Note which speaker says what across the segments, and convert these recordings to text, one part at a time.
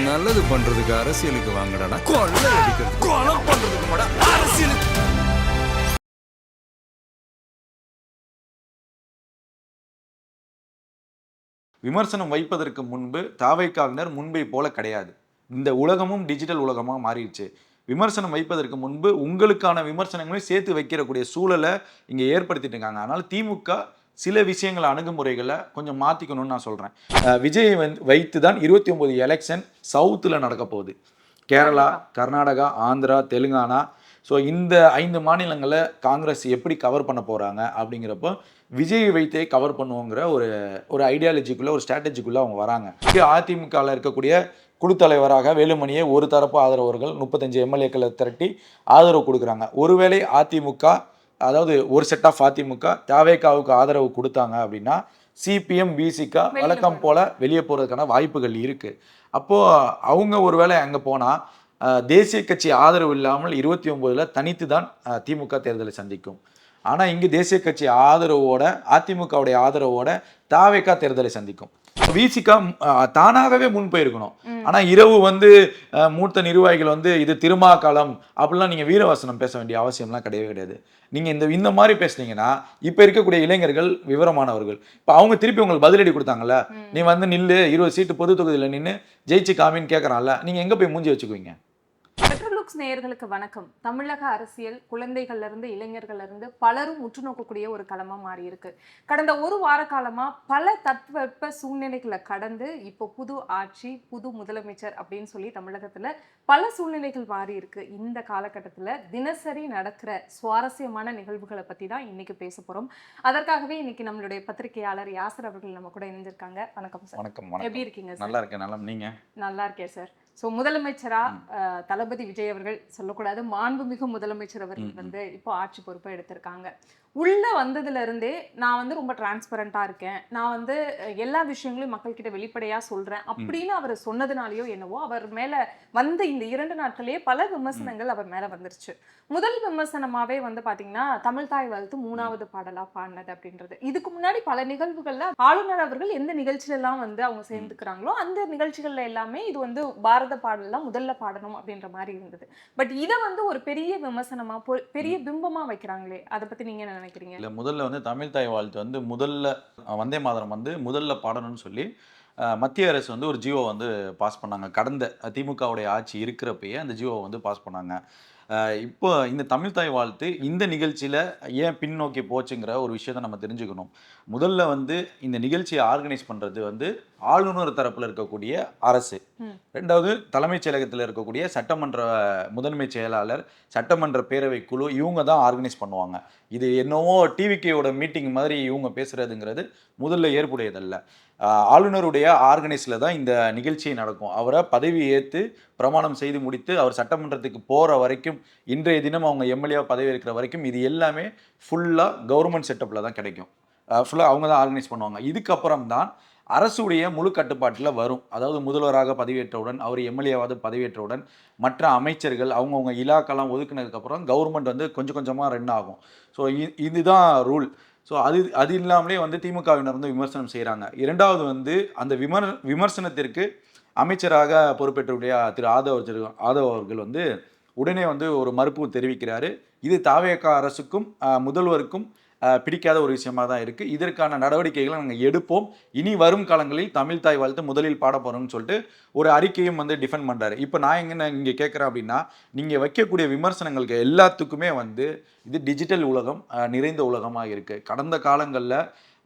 Speaker 1: நல்லது பண்றதுக்கு அரசியலுக்கு வாங்கடா, கொள்ளை அடிக்கிறது கொலை பண்றதுக்கு மாடா அரசியலுக்கு.
Speaker 2: விமர்சனம் வைப்பதற்கு முன்பு தாவைக்காவினர் முன்பை போல கிடையாது. இந்த உலகமும் டிஜிட்டல் உலகமாக மாறிடுச்சு. விமர்சனம் வைப்பதற்கு முன்பு உங்களுக்கான விமர்சனங்களையும் சேர்த்து வைக்கிறக்கூடிய சூழலை இங்கே ஏற்படுத்திட்டு இருக்காங்க. அதனால் திமுக சில விஷயங்கள் அணுகுமுறைகளை கொஞ்சம் மாற்றிக்கணும்னு நான் சொல்கிறேன். விஜய் வைத்து தான் 29 எலெக்ஷன் சவுத்தில் நடக்க போகுது. கேரளா, கர்நாடகா, ஆந்திரா, தெலுங்கானா. ஸோ இந்த 5 மாநிலங்களை காங்கிரஸ் எப்படி கவர் பண்ண போகிறாங்க அப்படிங்கிறப்போ விஜய் வைத்தே கவர் பண்ணுவோங்கிற ஒரு ஐடியாலஜிக்குள்ளே, ஒரு ஸ்ட்ராட்டஜிக்குள்ளே அவங்க வராங்க. அதிமுகவில் இருக்கக்கூடிய குழு தலைவராக வேலுமணியை ஒரு தரப்பு ஆதரவர்கள் 35 எம்எல்ஏக்களை திரட்டி ஆதரவு கொடுக்குறாங்க. ஒருவேளை அதிமுக, அதாவது ஒரு செட் ஆஃப் அதிமுக தாவேகாவுக்கு ஆதரவு கொடுத்தாங்க அப்படின்னா சிபிஎம், பிசிக வழக்கம் போல் வெளியே போகிறதுக்கான வாய்ப்புகள் இருக்குது. அப்போது அவங்க ஒருவேளை அங்கே போனால் தேசிய கட்சி ஆதரவு இல்லாமல் 29 தனித்து தான் திமுக தேர்தலை சந்திக்கும். ஆனால் இங்கே தேசிய கட்சி ஆதரவோட, அதிமுகவுடைய ஆதரவோட தாவேகா தேர்தலை சந்திக்கும். விசிகா தானாகவே முன் போயிருக்கணும். ஆனால் இரவு மூத்த நிர்வாகிகள் இது திருமாக்காலம் அப்படிலாம் நீங்கள் வீரவசனம் பேச வேண்டிய அவசியம்லாம் கிடையவே கிடையாது. நீங்கள் இந்த மாதிரி பேசுனீங்கன்னா இப்போ இருக்கக்கூடிய இளைஞர்கள் விவரமானவர்கள். இப்போ அவங்க திருப்பி உங்களுக்கு பதிலடி கொடுத்தாங்கல்ல, நீ நில்லு 20 சீட்டு பொது தொகுதியில் நின்று ஜெயிச்சு காமின்னு கேட்குறான்ல, நீங்கள் எங்கே போய் மூஞ்சி வச்சுக்குவீங்க?
Speaker 3: நேயர்களுக்கு வணக்கம். தமிழக அரசியல் குழந்தைகள்ல இருந்து இளைஞர்கள்ல இருந்து பலரும் உற்று நோக்கக்கூடிய ஒரு களமா மாறி இருக்கு. கடந்த ஒரு வார காலமா பல தட்பவெப்ப சூழ்நிலைகளை கடந்து இப்போ புது ஆட்சி, புது முதலமைச்சர் அப்படின்னு சொல்லி தமிழகத்துல பல சூழ்நிலைகள் மாறி இருக்கு. இந்த காலகட்டத்துல தினசரி நடக்கிற சுவாரஸ்யமான நிகழ்வுகளை பத்தி தான் இன்னைக்கு பேச போறோம். அதற்காகவே இன்னைக்கு நம்மளுடைய பத்திரிகையாளர் யாசர் அவர்கள் நம்ம கூட இணைஞ்சிருக்காங்க. வணக்கம் சார்.
Speaker 2: வணக்கம்.
Speaker 3: எப்படி இருக்கீங்க?
Speaker 2: நல்லா இருக்கேன். நல்லா, நீங்க? நல்லா
Speaker 3: இருக்கேன் சார். ஸோ முதலமைச்சரா தளபதி விஜய் அவர்கள், சொல்லக்கூடாது மாண்புமிகு முதலமைச்சர் அவர்கள் இப்போ ஆட்சி பொறுப்பை எடுத்திருக்காங்க. உள்ள வந்ததுல இருந்தே நான் ரொம்ப டிரான்ஸ்பரண்டா இருக்கேன், நான் எல்லா விஷயங்களையும் மக்கள்கிட்ட வெளிப்படையா சொல்றேன் அப்படின்னு அவர் சொன்னதுனாலயோ என்னவோ அவர் மேல இந்த 2 நாட்களே பல விமர்சனங்கள் அவர் மேல வந்துருச்சு. முதல் விமர்சனமாவே பாத்தீங்கன்னா தமிழ் தாய் வாழ்த்து 3வது பாடலா பாடினது அப்படின்றது. இதுக்கு முன்னாடி பல நிகழ்வுகள்ல ஆளுநர் அவர்கள் எந்த நிகழ்ச்சியில எல்லாம் அவங்க சேர்ந்துக்கிறாங்களோ அந்த நிகழ்ச்சிகள்ல எல்லாமே இது பாரத பாடலாம் முதல்ல பாடணும் அப்படின்ற மாதிரி இருந்தது. பட் இதை ஒரு பெரிய விமர்சனமா, பெரிய பிம்பமா வைக்கிறாங்களே, அதை பத்தி நீங்க என்ன நினைக்கிறீங்க?
Speaker 2: இல்ல, முதல்ல தமிழ் தாய் வாழ்த்து முதல்ல வந்தே மாதரம் முதல்ல பாடணும்னு சொல்லி மத்திய அரசு ஒரு ஜியோ பாஸ் பண்ணாங்க. கடந்த திமுகவுடைய ஆட்சி இருக்கிறப்பயே அந்த ஜியோ பாஸ் பண்ணாங்க. இப்போ இந்த தமிழ் தாய் வாழ்த்து இந்த நிகழ்ச்சியில் ஏன் பின்னோக்கி போச்சுங்கிற ஒரு விஷயத்தை நம்ம தெரிஞ்சுக்கணும். முதல்ல இந்த நிகழ்ச்சியை ஆர்கனைஸ் பண்ணுறது ஆளுநர் தரப்பில் இருக்கக்கூடிய அரசு. ரெண்டாவது தலைமைச் செயலகத்தில் இருக்கக்கூடிய சட்டமன்ற முதன்மை செயலாளர், சட்டமன்ற பேரவை குழு, இவங்க தான் ஆர்கனைஸ் பண்ணுவாங்க. இது என்னவோ டிவிகேயோட மீட்டிங் மாதிரி இவங்க பேசுகிறதுங்கிறது முதல்ல ஏற்புடையதல்ல. ஆளுநருடைய ஆர்கனைஸில் தான் இந்த நிகழ்ச்சி நடக்கும். அவரை பதவி ஏற்று பிரமாணம் செய்து முடித்து அவர் சட்டமன்றத்துக்கு போகிற வரைக்கும், இன்றைய தினம் அவங்க எம்எல்ஏ பதவி இருக்கிற வரைக்கும் இது எல்லாமே ஃபுல்லாக கவர்மெண்ட் செட்டப்பில் தான் கிடைக்கும். ஃபுல்லாக அவங்க தான் ஆர்கனைஸ் பண்ணுவாங்க. இதுக்கப்புறம் தான் அரசுடைய முழு கட்டுப்பாட்டில் வரும். அதாவது முதல்வராக பதவியேற்றவுடன், அவர் எம்எல்ஏவாவது பதவியேற்றவுடன், மற்ற அமைச்சர்கள் அவங்கவுங்க இலாக்கெல்லாம் ஒதுக்குனதுக்கப்புறம் கவர்மெண்ட் கொஞ்சம் கொஞ்சமாக ரன் ஆகும். ஸோ இதுதான் ரூல். ஸோ அது இல்லாமலே திமுகவினர் விமர்சனம் செய்கிறாங்க. இரண்டாவது அந்த விமர்சனத்திற்கு அமைச்சராக பொறுப்பேற்றக்கூடிய திரு ஆதவ் அவர்கள் உடனே ஒரு மறுப்பு தெரிவிக்கிறாரு. இது தாவேகா அரசுக்கும் முதல்வருக்கும் பிடிக்காத ஒரு விஷயமா தான் இருக்குது. இதற்கான நடவடிக்கைகளை நாங்கள் எடுப்போம். இனி வரும் காலங்களில் தமிழ் தாய் வாழ்த்து முதலில் பாட போகிறோம்னு சொல்லிட்டு ஒரு அறிக்கையும் டிஃபெண்ட் பண்ணுறாரு. இப்போ நான் இங்கே கேட்குறேன் அப்படின்னா, நீங்கள் வைக்கக்கூடிய விமர்சனங்களுக்கு எல்லாத்துக்குமே இது டிஜிட்டல் உலகம் நிறைந்த உலகமாக இருக்குது. கடந்த காலங்களில்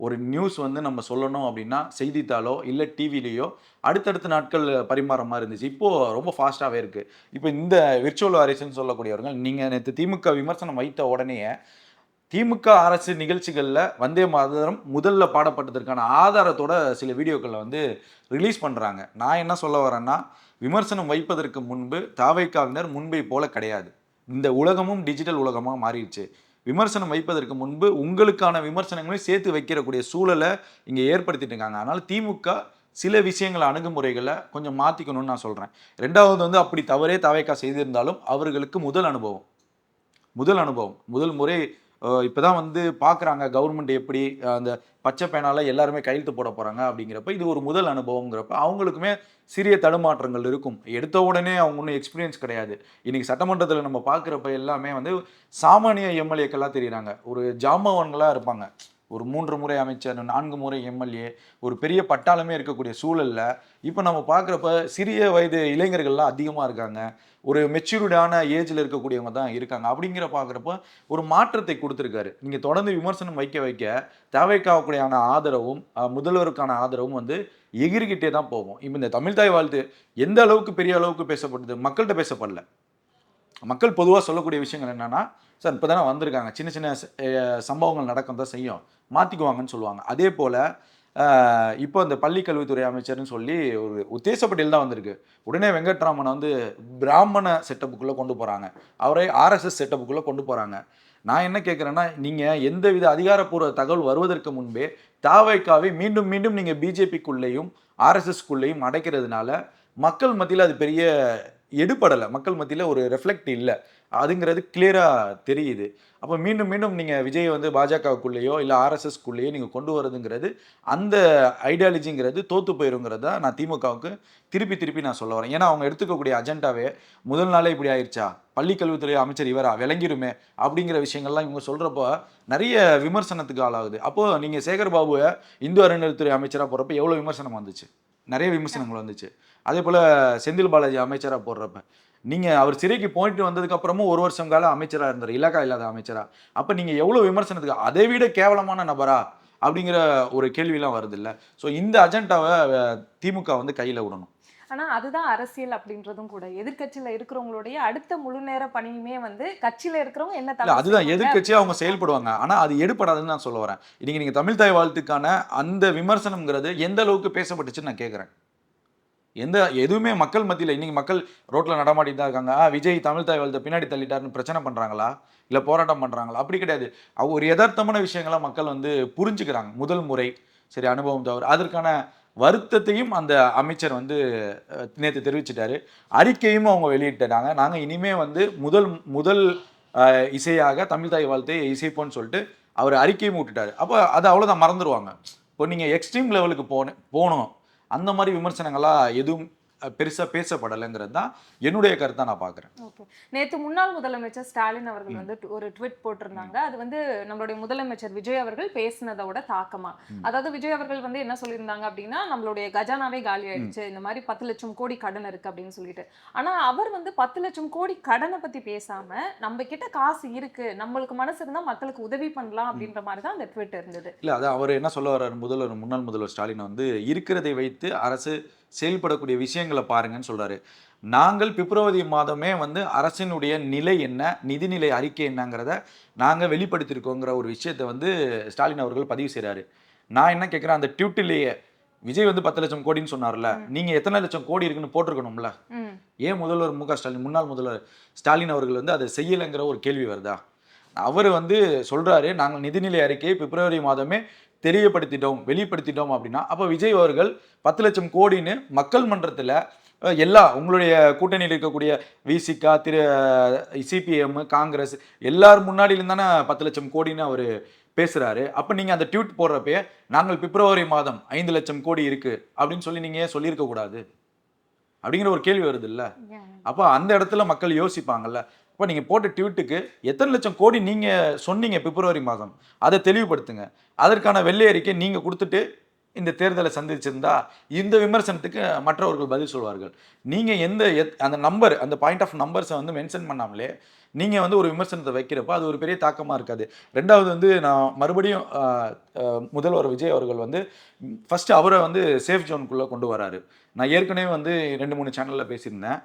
Speaker 2: ஒரு நியூஸ் நம்ம சொல்லணும் அப்படின்னா செய்தித்தாளோ இல்லை டிவிலேயோ அடுத்தடுத்த நாட்கள் பரிமாற மாதிரி இருந்துச்சு. இப்போது ரொம்ப ஃபாஸ்ட்டாகவே இருக்குது. இப்போ இந்த விர்ச்சுவல் வாரிசுன்னு சொல்லக்கூடியவர்கள், நீங்கள் நேற்று திமுக விமர்சனம் வைத்த உடனே திமுக அரசு நிகழ்ச்சிகளில் வந்தே மாதரம் முதல்ல பாடப்பட்டதற்கான ஆதாரத்தோட சில வீடியோக்களை ரிலீஸ் பண்ணுறாங்க. நான் என்ன சொல்ல வரேன்னா, விமர்சனம் வைப்பதற்கு முன்பு தாவைக்காவினர் முன்பை போல கிடையாது. இந்த உலகமும் டிஜிட்டல் உலகமாக மாறிடுச்சு. விமர்சனம் வைப்பதற்கு முன்பு உங்களுக்கான விமர்சனங்களையும் சேர்த்து வைக்கிறக்கூடிய சூழலை இங்கே ஏற்படுத்திட்டு இருக்காங்க. அதனால் திமுக சில விஷயங்கள் அணுகுமுறைகளை கொஞ்சம் மாற்றிக்கணும்னு நான் சொல்கிறேன். ரெண்டாவது அப்படி தவறே தாவைக்கா செய்திருந்தாலும் அவர்களுக்கு முதல் அனுபவம், முதல் முறை இப்போதான் வந்து பார்க்குறாங்க கவர்மெண்ட் எப்படி அந்த பச்சை பேனால எல்லாருமே கையெழுத்து போட போகிறாங்க அப்படிங்கிறப்ப இது ஒரு முதல் அனுபவங்கிறப்ப அவங்களுக்குமே சிறிய தடுமாற்றங்கள் இருக்கும். எடுத்த உடனே அவங்க ஒன்றும் எக்ஸ்பீரியன்ஸ் கிடையாது. இன்னைக்கு சட்டமன்றத்தில் நம்ம பார்க்குறப்ப எல்லாமே வந்து சாமானிய எம்எல்ஏக்கெல்லாம் தெரியுறாங்க. ஒரு ஜாம்பவான்களாக இருப்பாங்க. ஒரு 3 முறை அமைச்சர், 4 முறை எம்எல்ஏ, ஒரு பெரிய பட்டாளமே இருக்கக்கூடிய சூழல்ல இப்போ நம்ம பார்க்குறப்ப சிறிய வயது இளைஞர்கள்லாம் அதிகமாக இருக்காங்க. ஒரு மெச்சூர்டான ஏஜில் இருக்கக்கூடியவங்க தான் இருக்காங்க. அப்படிங்கிற பார்க்குறப்ப ஒரு மாற்றத்தை கொடுத்துருக்காரு. நீங்கள் தொடர்ந்து விமர்சனம் வைக்க வைக்க தேவைக்காகக்கூடியான ஆதரவும் முதல்வருக்கான ஆதரவும் வந்து எகிரிக்கிட்டே தான் போகும். இப்போ இந்த தமிழ் தாய் வாழ்த்து எந்த அளவுக்கு பெரிய அளவுக்கு பேசப்படுது, மக்கள்கிட்ட பேசப்படல. மக்கள் பொதுவாக சொல்லக்கூடிய விஷயங்கள் என்னன்னா, சார் இப்போ தானே வந்திருக்காங்க, சின்ன சின்ன சம்பவங்கள் நடக்கும் தான் செய்யும், மாற்றிக்குவாங்கன்னு சொல்லுவாங்க. அதே போல் இப்போ இந்த பள்ளி கல்வித்துறை அமைச்சர்னு சொல்லி ஒரு உத்தேசப்பட்டியல் தான் வந்திருக்கு. உடனே வெங்கட்ராமனை வந்து பிராமண செட்டப்புக்குள்ளே கொண்டு போகிறாங்க, அவரை ஆர்எஸ்எஸ் செட்டப்புக்குள்ளே கொண்டு போகிறாங்க. நான் என்ன கேட்குறேன்னா, நீங்கள் எந்தவித அதிகாரப்பூர்வ தகவல் வருவதற்கு முன்பே தாவைக்காவை மீண்டும் மீண்டும் நீங்கள் பிஜேபிக்குள்ளேயும் ஆர்எஸ்எஸ்க்குள்ளேயும் அடைக்கிறதுனால மக்கள் மத்தியில் அது பெரிய எடுபடலை, மக்கள் மத்தியில் ஒரு ரெஃப்ளெக்ட் இல்லை, அதுங்கிறது கிளியராக தெரியுது. அப்போ மீண்டும் மீண்டும் நீங்கள் விஜய் வந்து பாஜகவுக்குள்ளேயோ இல்லை ஆர்எஸ்எஸ்க்குள்ளேயோ நீங்கள் கொண்டு வரதுங்கிறது அந்த ஐடியாலஜிங்கிறது தோற்று போயிருங்கிறத நான் திமுகவுக்கு திருப்பி நான் சொல்ல வரேன். ஏன்னா அவங்க எடுத்துக்கக்கூடிய அஜெண்டாவே முதல் நாளே இப்படி ஆயிடுச்சா, பள்ளி கல்வித்துறை அமைச்சர் இவரா, விளங்கிருமே அப்படிங்கிற விஷயங்கள்லாம் இவங்க சொல்கிறப்போ நிறைய விமர்சனத்துக்கு ஆளாகுது. அப்போது நீங்கள் சேகர் பாபுவை இந்து அறநிலையத்துறை அமைச்சராக போகிறப்ப எவ்வளோ விமர்சனம் வந்துச்சு, நிறைய விமர்சனங்கள் வந்துச்சு. அதே போல் செந்தில் பாலாஜி அமைச்சராக போடுறப்ப நீங்கள் அவர் சிறைக்கு போயிட்டு வந்ததுக்கு அப்புறமும் 1 வருஷம் காலம் அமைச்சராக இருந்தார், இலாக்கா இல்லாத அமைச்சராக. அப்போ நீங்கள் எவ்வளோ விமர்சனத்துக்கு, அதை விட கேவலமான நபரா அப்படிங்கிற ஒரு கேள்வியெல்லாம் வருது இல்லை. ஸோ இந்த அஜெண்டாவை திமுக வந்து கையில் விடணும்.
Speaker 3: ஆனா அதுதான் அரசியல் அப்படின்றதும் கூட. எதிர்கட்சியில இருக்கிறவங்களுடைய அடுத்த முழு நேர பணியுமே வந்து கட்சியில இருக்கிறவங்க என்ன தவிர
Speaker 2: அதுதான் எதிர்கட்சியா அவங்க செயல்படுவாங்க. ஆனா அது எடுபடாதுன்னு நான் சொல்ல வரேன். இன்னைக்கு நீங்க தமிழ் தாய் வாழ்த்துக்கான அந்த விமர்சனம்ங்கிறது எந்த அளவுக்கு பேசப்பட்டுச்சுன்னு நான் கேட்குறேன். எதுவுமே மக்கள் மத்தியில் இன்னைக்கு மக்கள் ரோட்ல நடமாடிட்டு தான் இருக்காங்க. விஜய் தமிழ் தாய் வாழ்த்தை பின்னாடி தள்ளிட்டாருன்னு பிரச்சனை பண்றாங்களா, இல்லை போராட்டம் பண்றாங்களா? அப்படி கிடையாது. அவங்க ஒரு யதார்த்தமான விஷயங்களை மக்கள் வந்து புரிஞ்சுக்கிறாங்க. முதல் முறை சரி அனுபவம் தவிர அதற்கான வருத்தத்தையும் அந்த அமைச்சர் வந்து நேற்று தெரிவிச்சிட்டாரு. அறிக்கையும் அவங்க வெளியிட்டாங்க. நாங்கள் இனிமே வந்து முதல் இசையாக தமிழ் தாய் வாழ்த்தை இசைப்போன்னு சொல்லிட்டு அவர் அறிக்கையும் விட்டுட்டாரு. அப்போ அதை அவ்வளோதான் மறந்துடுவாங்க. இப்போ நீங்கள் எக்ஸ்ட்ரீம் லெவலுக்கு போகணும் அந்த மாதிரி விமர்சனங்களாக எதுவும் பெருசாக பேசப்படலைங்கிறது தான் என்னுடைய கருத்தை நான் பார்க்குறேன்.
Speaker 3: ஓகே. நேற்று முன்னாள் முதலமைச்சர் ஸ்டாலின் அவர்கள் வந்து ஒரு ட்வீட் போட்டிருந்தாங்க. அது வந்து நம்மளுடைய முதலமைச்சர் விஜய் அவர்கள் பேசினதோட தாக்கமா, அதாவது விஜய் அவர்கள் வந்து என்ன சொல்லியிருந்தாங்க அப்படின்னா, நம்மளுடைய கஜானாவே காலி ஆயிடுச்சு, இந்த மாதிரி 10 லட்சம் கோடி கடன் இருக்கு அப்படின்னு சொல்லிட்டு. ஆனா அவர் வந்து 10 லட்சம் கோடி கடனை பத்தி பேசாம, நம்ம கிட்ட காசு இருக்கு, நம்மளுக்கு மனசு இருந்தா மக்களுக்கு உதவி பண்ணலாம் அப்படின்ற மாதிரி தான் அந்த ட்வீட் இருந்தது.
Speaker 2: இல்லை அதான் அவர் என்ன சொல்ல வர்றாரு, முன்னாள் முதல்வர் ஸ்டாலின் வந்து இருக்கிறதை வைத்து அரசு செயல்படக்கூடிய விஷயங்களை பாருங்கன்னு சொல்றாரு. நாங்கள் பிப்ரவரி மாதமே வந்து அரசினுடைய நிலை என்ன, நிதிநிலை அறிக்கை என்னங்கிறத நாங்கள் வெளிப்படுத்தியிருக்கோங்கிற ஒரு விஷயத்தை வந்து ஸ்டாலின் அவர்கள் பதிவு செய்கிறாரு. நான் என்ன கேட்குறேன், அந்த ட்வீட்டிலேயே விஜய் வந்து 10 லட்சம் கோடின்னு சொன்னார்ல, நீங்கள் எத்தனை லட்சம் கோடி இருக்குன்னு போட்டிருக்கணும்ல? ஏன் முதல்வர் மு க ஸ்டாலின், முன்னாள் முதல்வர் ஸ்டாலின் அவர்கள் வந்து அதை செய்யலைங்கிற ஒரு கேள்வி வருதா? அவர் வந்து சொல்றாரு, நாங்கள் நிதிநிலை அறிக்கையை பிப்ரவரி மாதமே வெளிப்படுத்திட்டோம் அப்படின்னா, அப்போ விஜய் அவர்கள் 10 லட்சம் கோடின்னு மக்கள் மன்றத்தில் எல்லா உங்களுடைய கூட்டணியில் இருக்கக்கூடிய விசிகா, சிபிஎம், காங்கிரஸ் எல்லார் முன்னாடியிலும் தானே 10 லட்சம் கோடின்னு அவர் பேசுறாரு. அப்போ நீங்கள் அந்த ட்வீட் போடுறப்பே நாங்கள் பிப்ரவரி மாதம் 5 லட்சம் கோடி இருக்கு அப்படின்னு சொல்லி நீங்கள் சொல்லியிருக்க கூடாது அப்படிங்கிற ஒரு கேள்வி வருது இல்லை? அப்போ அந்த இடத்துல மக்கள் யோசிப்பாங்கல்ல. இப்போ நீங்கள் போட்ட ட்வீட்டுக்கு எத்தனை லட்சம் கோடி நீங்கள் சொன்னீங்க பிப்ரவரி மாதம், அதை தெளிவுபடுத்துங்க. அதற்கான வெள்ளை அறிக்கை நீங்கள் கொடுத்துட்டு இந்த தேர்தலை சந்திச்சிருந்தா இந்த விமர்சனத்துக்கு மற்றவர்கள் பதில் சொல்வார்கள். நீங்கள் அந்த நம்பர், அந்த பாயிண்ட் ஆஃப் நம்பர்ஸை வந்து மென்ஷன் பண்ணாமலே நீங்கள் வந்து ஒரு விமர்சனத்தை வைக்கிறப்ப அது ஒரு பெரிய தாக்கமாக இருக்காது. ரெண்டாவது வந்து நான் மறுபடியும் முதல்வர் விஜய் அவர்கள் வந்து ஃபஸ்ட்டு அவரை வந்து சேஃப் ஜோனுக்குள்ளே கொண்டு வராரு. நான் ஏற்கனவே வந்து 2-3 சேனலில் பேசியிருந்தேன்.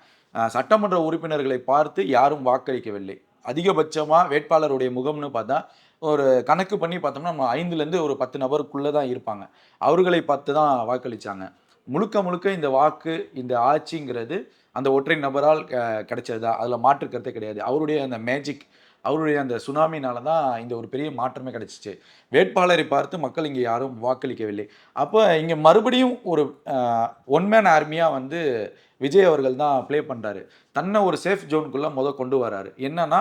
Speaker 2: சட்டமன்ற உறுப்பினர்களை பார்த்து யாரும் வாக்களிக்கவில்லை. அதிகபட்சமாக வேட்பாளருடைய முகம்னு பார்த்தா ஒரு கணக்கு பண்ணி பார்த்தோம்னா நம்ம 5லேருந்து ஒரு 10 நபருக்குள்ளே தான் இருப்பாங்க. அவர்களை பார்த்து தான் வாக்களித்தாங்க. முழுக்க இந்த வாக்கு, இந்த ஆட்சிங்கிறது அந்த ஒற்றை நபரால் கிடைச்சது தான், அதில் மாற்று கருத்தே கிடையாது. அவருடைய அந்த மேஜிக், அவருடைய அந்த சுனாமினால தான் இந்த ஒரு பெரிய மாற்றமே கிடைச்சிச்சு. வேட்பாளரை பார்த்து மக்கள் இங்கே யாரும் வாக்களிக்கவில்லை. அப்போ இங்கே மறுபடியும் ஒரு ஒன் மேன் ஆர்மியாக வந்து விஜய் அவர்கள் தான் ப்ளே பண்ணுறாரு. தன்னை ஒரு சேஃப் ஜோனுக்குள்ளே கொண்டு வராரு. என்னன்னா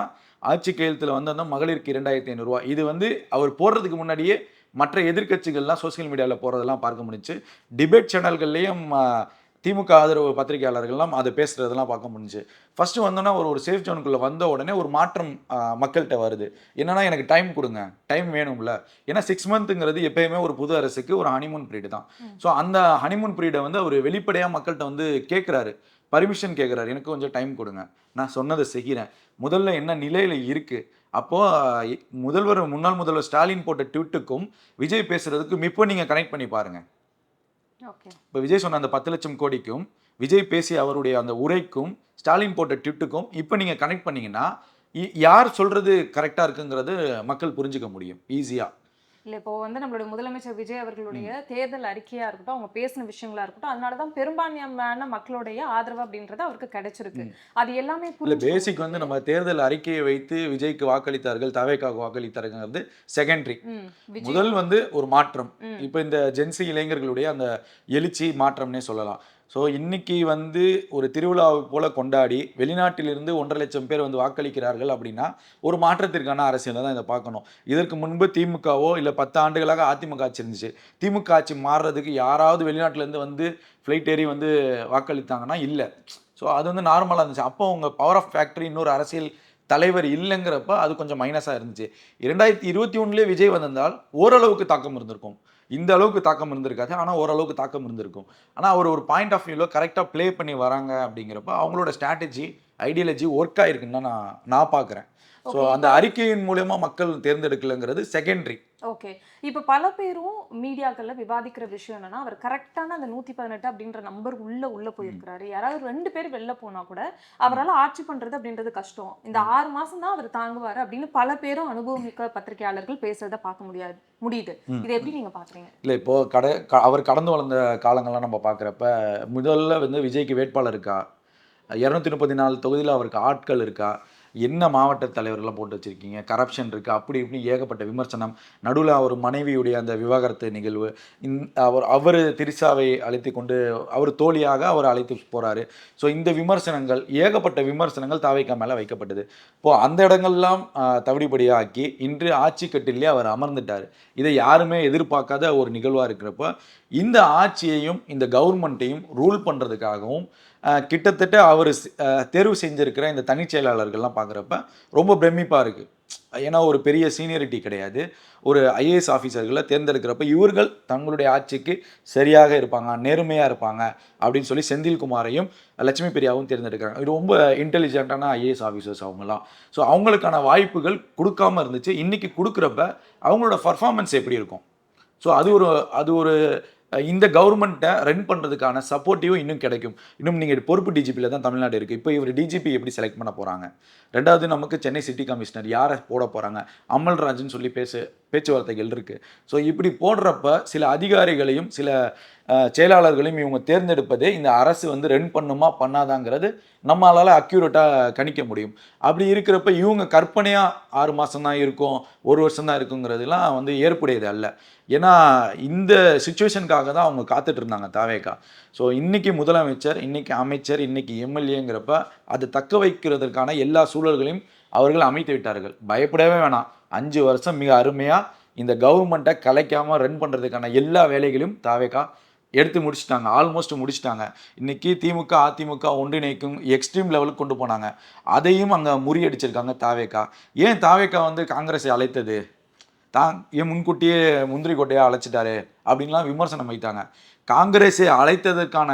Speaker 2: ஆட்சி கையெழுத்தில் வந்து அந்த மகளிருக்கு 2500 ரூபா. இது வந்து அவர் போடுறதுக்கு முன்னாடியே மற்ற எதிர்க்கட்சிகள்லாம் சோசியல் மீடியாவில் போகிறதெல்லாம் பார்க்க முடிஞ்சு. டிபேட் சேனல்கள்லேயும் திமுக ஆதரவு பத்திரிகையாளர்கள்லாம் அதை பேசுகிறதெல்லாம் பார்க்க முடிஞ்சு. ஃபஸ்ட்டு வந்தோன்னா ஒரு சேஃப் ஜோனுக்குள்ளே வந்த உடனே ஒரு மாற்றம் மக்கள்கிட்ட வருது. என்னன்னா எனக்கு டைம் கொடுங்க, டைம் வேணும்ல. ஏன்னா 6 மந்த்துங்கிறது எப்பயுமே ஒரு புது அரசுக்கு ஒரு ஹனிமூன் பீரியட் தான். ஸோ அந்த ஹனிமூன் பீரியடை வந்து அவர் வெளிப்படையாக மக்கள்கிட்ட வந்து கேட்குறாரு, பர்மிஷன் கேட்குறாரு. எனக்கு கொஞ்சம் டைம் கொடுங்க, நான் சொன்னதை செய்கிறேன். முதல்ல என்ன நிலையில் இருக்குது. அப்போது முன்னாள் முதல்வர் ஸ்டாலின் போட்ட ட்வீட்டுக்கும் விஜய் பேசுகிறதுக்கும் இப்போ நீங்கள் கனெக்ட் பண்ணி பாருங்கள். இப்போ விஜய் சொன்ன அந்த 10 லட்சம் கோடிக்கும் விஜய் பேசிய அவருடைய அந்த உரைக்கும் ஸ்டாலின் போட்ட ட்வீட்டுக்கும் இப்போ நீங்கள் கனெக்ட் பண்ணீங்கன்னா யார் சொல்கிறது கரெக்டாக இருக்குங்கிறது மக்கள் புரிஞ்சுக்க முடியும் ஈஸியாக.
Speaker 3: இல்லை, இப்போ வந்து நம்மளுடைய முதலமைச்சர் விஜய் அவர்களுடைய தேர்தல் அறிக்கையாக இருக்கட்டும், அவங்க பேசின விஷயங்களா இருக்கட்டும், அதனால தான் பெரும்பான்மையான மக்களுடைய ஆதரவு அப்படின்றது அவருக்கு கிடைச்சிருக்கு. அது எல்லாமே
Speaker 2: இல்லை, பேசிக் வந்து நம்ம தேர்தல் அறிக்கையை வைத்து விஜய்க்கு வாக்களித்தார்கள், தவேகாவுக்கு வாக்களித்தாருங்கிறது செகண்டரி. முதல் வந்து ஒரு மாற்றம். இப்போ இந்த ஜென்சி இளைஞர்களுடைய அந்த எழுச்சி மாற்றம்னே சொல்லலாம். ஸோ இன்னைக்கு வந்து ஒரு திருவிழாவை போல கொண்டாடி வெளிநாட்டிலிருந்து 1.5 லட்சம் பேர் வந்து வாக்களிக்கிறார்கள் அப்படின்னா ஒரு மாற்றத்திற்கான அரசியலை தான் இதை பார்க்கணும். இதற்கு முன்பு திமுகவோ இல்லை 10 ஆண்டுகளாக அதிமுக ஆட்சி இருந்துச்சு. திமுக ஆட்சி மாறுறதுக்கு யாராவது வெளிநாட்டிலேருந்து வந்து ஃப்ளைட் ஏறி வந்து வாக்களித்தாங்கன்னா இல்லை. ஸோ அது வந்து நார்மலாக இருந்துச்சு. அப்போ அவங்க பவர் ஆஃப் ஃபேக்டரி இன்னொரு அரசியல் தலைவர் இல்லைங்கிறப்ப அது கொஞ்சம் மைனஸாக இருந்துச்சு. 2021 விஜய் வந்திருந்தால் ஓரளவுக்கு தாக்கம் இருந்திருக்கும். இந்த அளவுக்கு தாக்கம் இருந்திருக்காது, ஆனால் ஓரளவுக்கு தாக்கம் இருந்திருக்கும். ஆனால் அவர் ஒரு பாயிண்ட் ஆஃப் வியூவில் கரெக்டாக ப்ளே பண்ணி வராங்க அப்படிங்கிறப்ப அவங்களோட ஸ்ட்ராட்டஜி ஐடியாலஜி ஒர்க் ஆகிருக்குன்னு தான் நான் பார்க்குறேன். ஸோ அந்த அறிக்கையின் மூலமா மக்கள் தேர்ந்தெடுக்கலைங்கிறது செகண்டரி.
Speaker 3: ஓகே, இப்போ பல பேரும் மீடியாக்கள்ல விவாதிக்கிற விஷயம் என்னன்னா, அவர் கரெக்டான அந்த 118 அப்படின்ற நம்பர் உள்ள போயிருக்கிறாரு. யாராவது 2 பேர் வெளில போனா கூட அவரால் ஆட்சி பண்றது அப்படின்றது கஷ்டம். இந்த 6 மாசம் தான் அவர் தாங்குவாரு அப்படின்னு பல பேரும் அனுபவமிக்க பத்திரிகையாளர்கள் பேசுறத பார்க்க முடியுது. இதை எப்படி நீங்க பாக்குறீங்க?
Speaker 2: இல்லை, இப்போ அவர் கடந்து வளர்ந்த காலங்கள்லாம் நம்ம பார்க்குறப்ப முதல்ல வந்து விஜய்க்கு வேட்பாளர் இருக்கா, 234 தொகுதியில் அவருக்கு ஆட்கள் இருக்கா, என்ன மாவட்ட தலைவர்கள்லாம் போட்டு வச்சுருக்கீங்க, கரப்ஷன் இருக்குது, அப்படி இப்படி ஏகப்பட்ட விமர்சனம். நடுவில் அவர் மனைவியுடைய அந்த விவாகரத்து நிகழ்வு, அவர் திரிசாவை அழைத்து கொண்டு அவர் தோழியாக அவர் அழைத்து போகிறாரு. ஸோ இந்த விமர்சனங்கள், ஏகப்பட்ட விமர்சனங்கள் தாவேகா மேலே வைக்கப்பட்டது. இப்போது அந்த இடங்கள்லாம் தவிடுபடியாக்கி இன்று ஆட்சி கட்டிலே அவர் அமர்ந்துட்டார். இதை யாருமே எதிர்பார்க்காத ஒரு நிகழ்வாக இருக்கிறப்ப இந்த ஆட்சியையும் இந்த கவர்மெண்ட்டையும் ரூல் பண்ணுறதுக்காகவும் கிட்டத்தட்ட அவர் தேர்வு செஞ்சிருக்கிற இந்த தனிச் செயலாளர்கள்லாம் பார்க்குறப்ப ரொம்ப பிரமிப்பாக இருக்குது. ஏன்னா ஒரு பெரிய சீனியரிட்டி கிடையாது. ஒரு ஐஏஎஸ் ஆஃபீஸர்களை தேர்ந்தெடுக்கிறப்ப இவர்கள் தங்களுடைய ஆட்சிக்கு சரியாக இருப்பாங்க, நேர்மையாக இருப்பாங்க அப்படின்னு சொல்லி செந்தில்குமாரையும் லட்சுமி பிரியாவும் தேர்ந்தெடுக்கிறாங்க. இது ரொம்ப இன்டெலிஜென்ட்டான ஐஏஎஸ் ஆஃபீஸர்ஸ் அவங்களாம். ஸோ அவங்களுக்கான வாய்ப்புகள் கொடுக்காம இருந்துச்சு. இன்றைக்கி கொடுக்குறப்ப அவங்களோட பர்ஃபார்மன்ஸ் எப்படி இருக்கும்? ஸோ அது ஒரு இந்த கவர்மெண்ட்டை ரன் பண்ணுறதுக்கான சப்போர்ட்டிவும் இன்னும் கிடைக்கும். இன்னும் நீங்கள் பொறுப்பு டிஜிபியில் தான் தமிழ்நாடு இருக்குது. இப்போ இவர் டிஜிபி எப்படி செலக்ட் பண்ண போகிறாங்க? ரெண்டாவது நமக்கு சென்னை சிட்டி கமிஷனர் யாரை போட போகிறாங்க? அமல்ராஜ்னு சொல்லி பேச்சுவார்த்தைகள் இருக்குது. ஸோ இப்படி போடுறப்ப சில அதிகாரிகளையும் சில செயலாளர்களையும் இவங்க தேர்ந்தெடுப்பதே இந்த அரசு வந்து ரன் பண்ணுமா பண்ணாதாங்கிறது நம்மளால் அக்யூரேட்டாக கணிக்க முடியும். அப்படி இருக்கிறப்ப இவங்க கற்பனையாக 6 மாதம் தான் இருக்கும், 1 வருஷம் தான் இருக்குங்கிறதுலாம் வந்து ஏற்புடையது அல்ல. ஏன்னா இந்த சுச்சுவேஷனுக்காக தான் அவங்க காத்துட்டு இருந்தாங்க தாவேகா. ஸோ இன்றைக்கி முதலமைச்சர், இன்றைக்கி அமைச்சர், இன்றைக்கி எம்எல்ஏங்கிறப்ப அதை தக்க வைக்கிறதுக்கான எல்லா சூழல்களையும் அவர்கள் அமைத்து விட்டார்கள். பயப்படவே வேணாம். 5 வருஷம் மிக அருமையாக இந்த கவர்மெண்ட்டை கலைக்காமல் ரன் பண்ணுறதுக்கான எல்லா வேலைகளையும் தாவேகா எடுத்து முடிச்சுட்டாங்க, ஆல்மோஸ்ட் முடிச்சுட்டாங்க. இன்றைக்கி திமுக அதிமுக ஒன்றிணைக்கும் எக்ஸ்ட்ரீம் லெவலுக்கு கொண்டு போனாங்க. அதையும் அங்கே முறியடிச்சிருக்காங்க தாவேகா. ஏன் தாவேகா வந்து காங்கிரஸை அழைத்தது? ஏன் முன்கூட்டியே முந்திரி கொட்டையாக அழைச்சிட்டாரு அப்படின்லாம் விமர்சனம் வைத்தாங்க. காங்கிரஸை அழைத்ததற்கான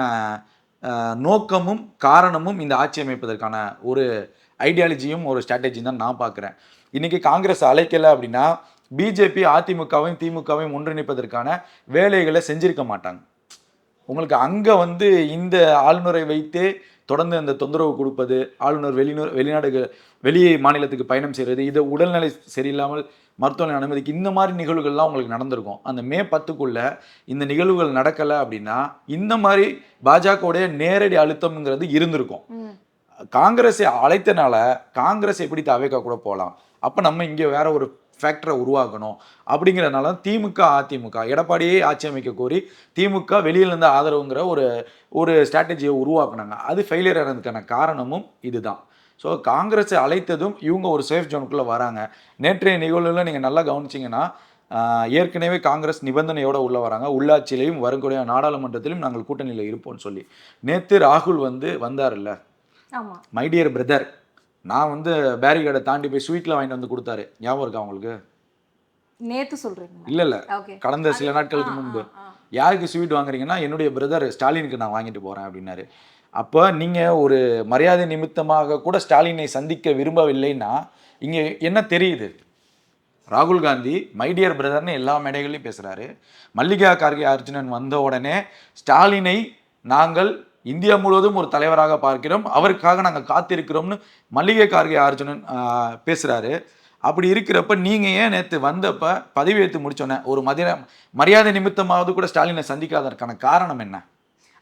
Speaker 2: நோக்கமும் காரணமும் இந்த ஆட்சி அமைப்பதற்கான ஒரு ஐடியாலஜியும் ஒரு ஸ்ட்ராட்டஜியும் தான் நான் பார்க்குறேன். இன்றைக்கி காங்கிரஸ் அழைக்கலை அப்படின்னா பிஜேபி அதிமுகவையும் திமுகவையும் ஒன்றிணைப்பதற்கான வேலைகளை செஞ்சிருக்க மாட்டாங்க. உங்களுக்கு அங்கே வந்து இந்த ஆளுநரை வைத்தே தொடர்ந்து அந்த தொந்தரவு கொடுப்பது, ஆளுநர் வெளி மாநிலத்துக்கு பயணம் செய்கிறது, இது உடல்நிலை சரியில்லாமல் மருத்துவமனை அனுமதிக்கு, இந்த மாதிரி நிகழ்வுகள்லாம் உங்களுக்கு நடந்திருக்கும். அந்த மே 10க்குள்ளே இந்த நிகழ்வுகள் நடக்கலை அப்படின்னா இந்த மாதிரி பாஜகவுடைய நேரடி அழுத்தம்ங்கிறது இருந்திருக்கும். காங்கிரஸை அழைத்தனால காங்கிரஸ் எப்படி தாவேகா கூட போகலாம், அப்போ நம்ம இங்கே வேற ஒரு ஃபேக்டரை உருவாக்கணும் அப்படிங்கிறதுனால திமுக அதிமுக எடப்பாடியே ஆட்சி அமைக்க கோரி திமுக வெளியிலேருந்து ஆதரவுங்கிற ஒரு ஸ்ட்ராட்டஜியை உருவாக்குனாங்க. அது ஃபெயிலியர் ஆனதுக்கான காரணமும் இதுதான். ஸோ காங்கிரஸை அழைத்ததும் இவங்க ஒரு சேஃப் ஜோனுக்குள்ளே வராங்க. நேற்றைய நிகழ்வுல நீங்கள் நல்லா கவனிச்சிங்கன்னா ஏற்கனவே காங்கிரஸ் நிபந்தனையோடு உள்ளே வராங்க, உள்ளாட்சியிலையும் வரக்கூடிய நாடாளுமன்றத்திலும் நாங்கள் கூட்டணியில் இருப்போம்னு சொல்லி. நேற்று ராகுல் வந்தார்ல, மை டியர் பிரதர், நான் பேரிகேடை தாண்டி போய் ஸ்வீட்டில் வாங்கிட்டு வந்து கொடுத்தாரு, ஞாபகம் இருக்கா உங்களுக்கு?
Speaker 3: நேத்து சொல்றீங்க? இல்ல
Speaker 2: கடந்த சில நாட்களுக்கு முன்பு. யாருக்கு ஸ்வீட் வாங்குறீங்கன்னா என்னுடைய பிரதர் ஸ்டாலினுக்கு நான் வாங்கிட்டு போறேன் அப்படின்னாரு. அப்போ நீங்க ஒரு மரியாதை நிமித்தமாக கூட ஸ்டாலினை சந்திக்க விரும்பவில்லைன்னா இங்க என்ன தெரியுது? ராகுல் காந்தி மை டியர் பிரதர்னு எல்லா மேடைகளையும் பேசுறாரு. மல்லிகா கார்கே அர்ஜுனன் வந்த உடனே ஸ்டாலினை நாங்கள் இந்தியா முழுவதும் ஒரு தலைவராக பார்க்கிறோம், அவருக்காக நாங்கள் காத்திருக்கிறோம்னு மல்லிகை கார்கே அர்ஜுனன் பேசுறாரு. அப்படி இருக்கிறப்ப நீங்க ஏன் நேற்று வந்தப்ப பதவியேற்று முடிச்சோன்னே ஒரு மரியாதை நிமித்தமாவது கூட ஸ்டாலினை சந்திக்காததற்கான காரணம் என்ன?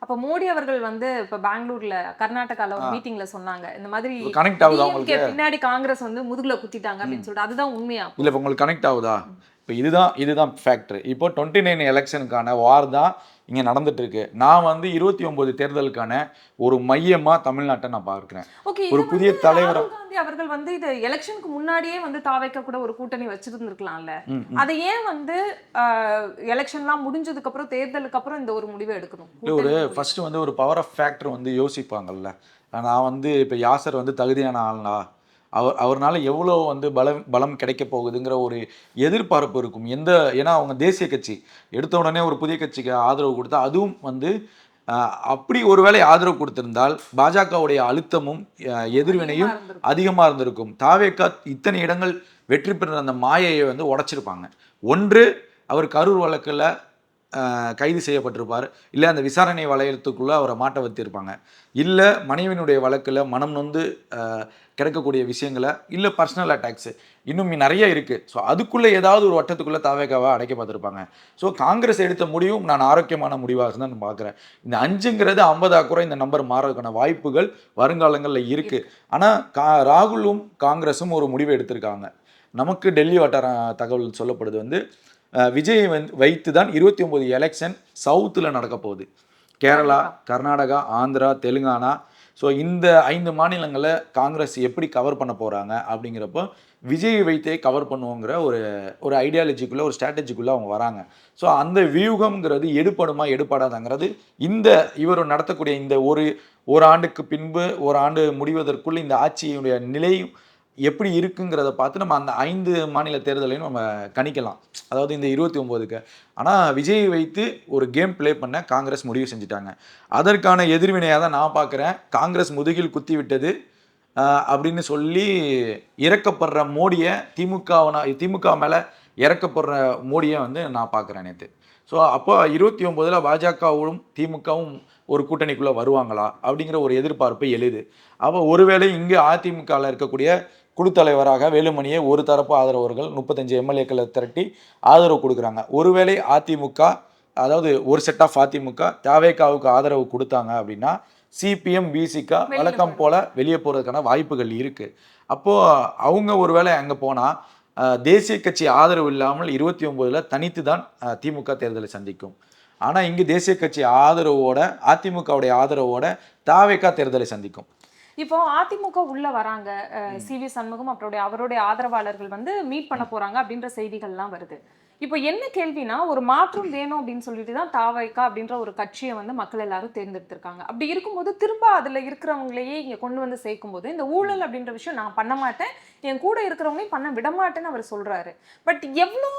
Speaker 3: அப்ப மோடி அவர்கள் இப்ப பெங்களூர்ல கர்நாடகால ஒரு மீட்டிங்ல சொன்னாங்க, இந்த மாதிரி
Speaker 2: கனெக்ட் ஆகுதா உங்களுக்கு?
Speaker 3: பின்னாடி காங்கிரஸ் முதுகுல குத்திட்டாங்க அப்படின்னு சொல்லிட்டு, அதுதான் உண்மையா?
Speaker 2: இல்ல உங்களுக்கு கனெக்ட் ஆகுதா? இப்போ இதுதான் ஃபேக்டர். இப்போ 29 எலெக்ஷனுக்கான வார் தான் இங்கே நடந்துட்டு இருக்கு. நான் 29 தேர்தலுக்கான ஒரு மையமா தமிழ்நாட்டை நான் பார்க்கிறேன். ஒரு புதிய தலைவர்
Speaker 3: காந்தி அவர்கள் இது எலெக்ஷனுக்கு முன்னாடியே தாவேக்க கூட ஒரு கூட்டணி வச்சிருந்துருக்கலாம்ல. அதை ஏன் எலெக்ஷன்லாம் முடிஞ்சதுக்கு அப்புறம் தேர்தலுக்கு அப்புறம் இந்த ஒரு முடிவை எடுக்கணும்?
Speaker 2: ஒரு ஃபர்ஸ்ட் ஒரு பவர் ஆஃப் ஃபேக்டர் யோசிப்பாங்கல்ல. நான் இப்போ யாசர் தகுதியான ஆள்னா அவர்னால எவ்வளோ பலம் கிடைக்க போகுதுங்கிற ஒரு எதிர்பார்ப்பு இருக்கும். ஏன்னா அவங்க தேசிய கட்சி எடுத்த உடனே ஒரு புதிய கட்சிக்கு ஆதரவு கொடுத்தா, அதுவும் அப்படி ஒருவேளை ஆதரவு கொடுத்திருந்தால் பாஜகவுடைய அழுத்தமும் எதிர்வினையும் அதிகமாக இருந்திருக்கும். தாவேகா இத்தனை இடங்கள் வெற்றி பெறுற அந்த மாயையை உடைச்சிருப்பாங்க. ஒன்று, அவர் கரூர் வழக்கில் கைது செய்யப்பட்டிருப்பார், இல்லை அந்த விசாரணை வளையத்துக்குள்ளே அவரை மாட்ட வைத்திருப்பாங்க, இல்லை மனைவியினுடைய வழக்கில் மனம் நொந்து கிடைக்கக்கூடிய விஷயங்களை, இல்லை பர்சனல் அட்டாக்ஸு, இன்னும் நிறைய இருக்குது. ஸோ அதுக்குள்ளே ஏதாவது ஒரு வட்டத்துக்குள்ளே தாவேக்காவை அடைக்க பார்த்துருப்பாங்க. ஸோ காங்கிரஸ் எடுத்த முடிவும் நான் ஆரோக்கியமான முடிவாக தான் நான் பார்க்குறேன். இந்த 5ங்கிறது 50 கூட இந்த நம்பர் மாறதுக்கான வாய்ப்புகள் வருங்காலங்களில் இருக்குது. ஆனால் ராகுலும் காங்கிரஸும் ஒரு முடிவு எடுத்திருக்காங்க. நமக்கு டெல்லி வட்டார தகவல் சொல்லப்படுது விஜய் வைத்து தான் 29 எலெக்ஷன் சவுத்தில் நடக்க போகுது. கேரளா, கர்நாடகா, ஆந்திரா, தெலுங்கானா. ஸோ இந்த 5 மாநிலங்களை காங்கிரஸ் எப்படி கவர் பண்ண போகிறாங்க அப்படிங்கிறப்போ விஜய் வைத்தே கவர் பண்ணுவோங்கிற ஒரு ஐடியாலஜிக்குள்ளே, ஒரு ஸ்ட்ராட்டஜிக்குள்ளே அவங்க வராங்க. ஸோ அந்த வியூகம்ங்கிறது எடுப்படுமா எடுப்படாதாங்கிறது இவர் நடத்தக்கூடிய இந்த ஒரு ஆண்டுக்கு பின்பு, ஒரு ஆண்டு முடிவதற்குள்ளே இந்த ஆட்சியுடைய நிலையும் எப்படி இருக்குங்கிறத பார்த்து நம்ம அந்த 5 மாநில தேர்தலையும் நம்ம கணிக்கலாம். அதாவது இந்த 29க்கு. ஆனால் விஜய் வைத்து ஒரு கேம் பிளே பண்ண காங்கிரஸ் முடிவு செஞ்சுட்டாங்க. அதற்கான எதிர்வினையாக தான் நான் பார்க்குறேன். காங்கிரஸ் முதுகில் குத்தி விட்டது அப்படின்னு சொல்லி இறக்கப்படுற மோடியை திமுக மேலே இறக்கப்படுற மோடியை நான் பார்க்குறேன் நேற்று. ஸோ அப்போ 29ல் பாஜகவும் திமுகவும் ஒரு கூட்டணிக்குள்ளே வருவாங்களா அப்படிங்கிற ஒரு எதிர்பார்ப்பு எழுது. அப்போ ஒருவேளை இங்கே அதிமுகவில் இருக்கக்கூடிய குழு தலைவராக வேலுமணியை ஒரு தரப்பு ஆதரவர்கள் 35 எம்எல்ஏக்களை திரட்டி ஆதரவு கொடுக்குறாங்க. ஒருவேளை அதிமுக, அதாவது ஒரு செட் ஆஃப் அதிமுக தாவேகாவுக்கு ஆதரவு கொடுத்தாங்க அப்படின்னா சிபிஎம், பிசிக வழக்கம் போல வெளியே போகிறதுக்கான வாய்ப்புகள் இருக்குது. அப்போது அவங்க ஒருவேளை அங்கே போனால் தேசிய கட்சி ஆதரவு இல்லாமல் 29ல் தனித்து தான் திமுக தேர்தலை சந்திக்கும். ஆனால் இங்கு தேசிய கட்சி ஆதரவோட, அதிமுகவுடைய ஆதரவோட தாவேகா தேர்தலை சந்திக்கும்.
Speaker 3: இப்போ அதிமுக உள்ள வராங்க, சிவி சண்முகம் அவருடைய ஆதரவாளர்கள் மீட் பண்ண போறாங்க அப்படின்ற செய்திகள்லாம் வருது. இப்போ என்ன கேள்வினா, ஒரு மாற்றம் வேணும் அப்படின்னு சொல்லிட்டு தான் தாவேகா அப்படின்ற ஒரு கட்சியை மக்கள் எல்லாரும் தேர்ந்தெடுத்திருக்காங்க. அப்படி இருக்கும்போது திரும்ப அதுல இருக்கிறவங்களையே இங்க கொண்டு சேர்க்கும் போது இந்த ஊழல் அப்படின்ற விஷயம் நான் பண்ண மாட்டேன், என் கூட இருக்கிறவங்களையும் பண்ண விட மாட்டேன்னு அவர் சொல்றாரு. பட் எவ்வளோ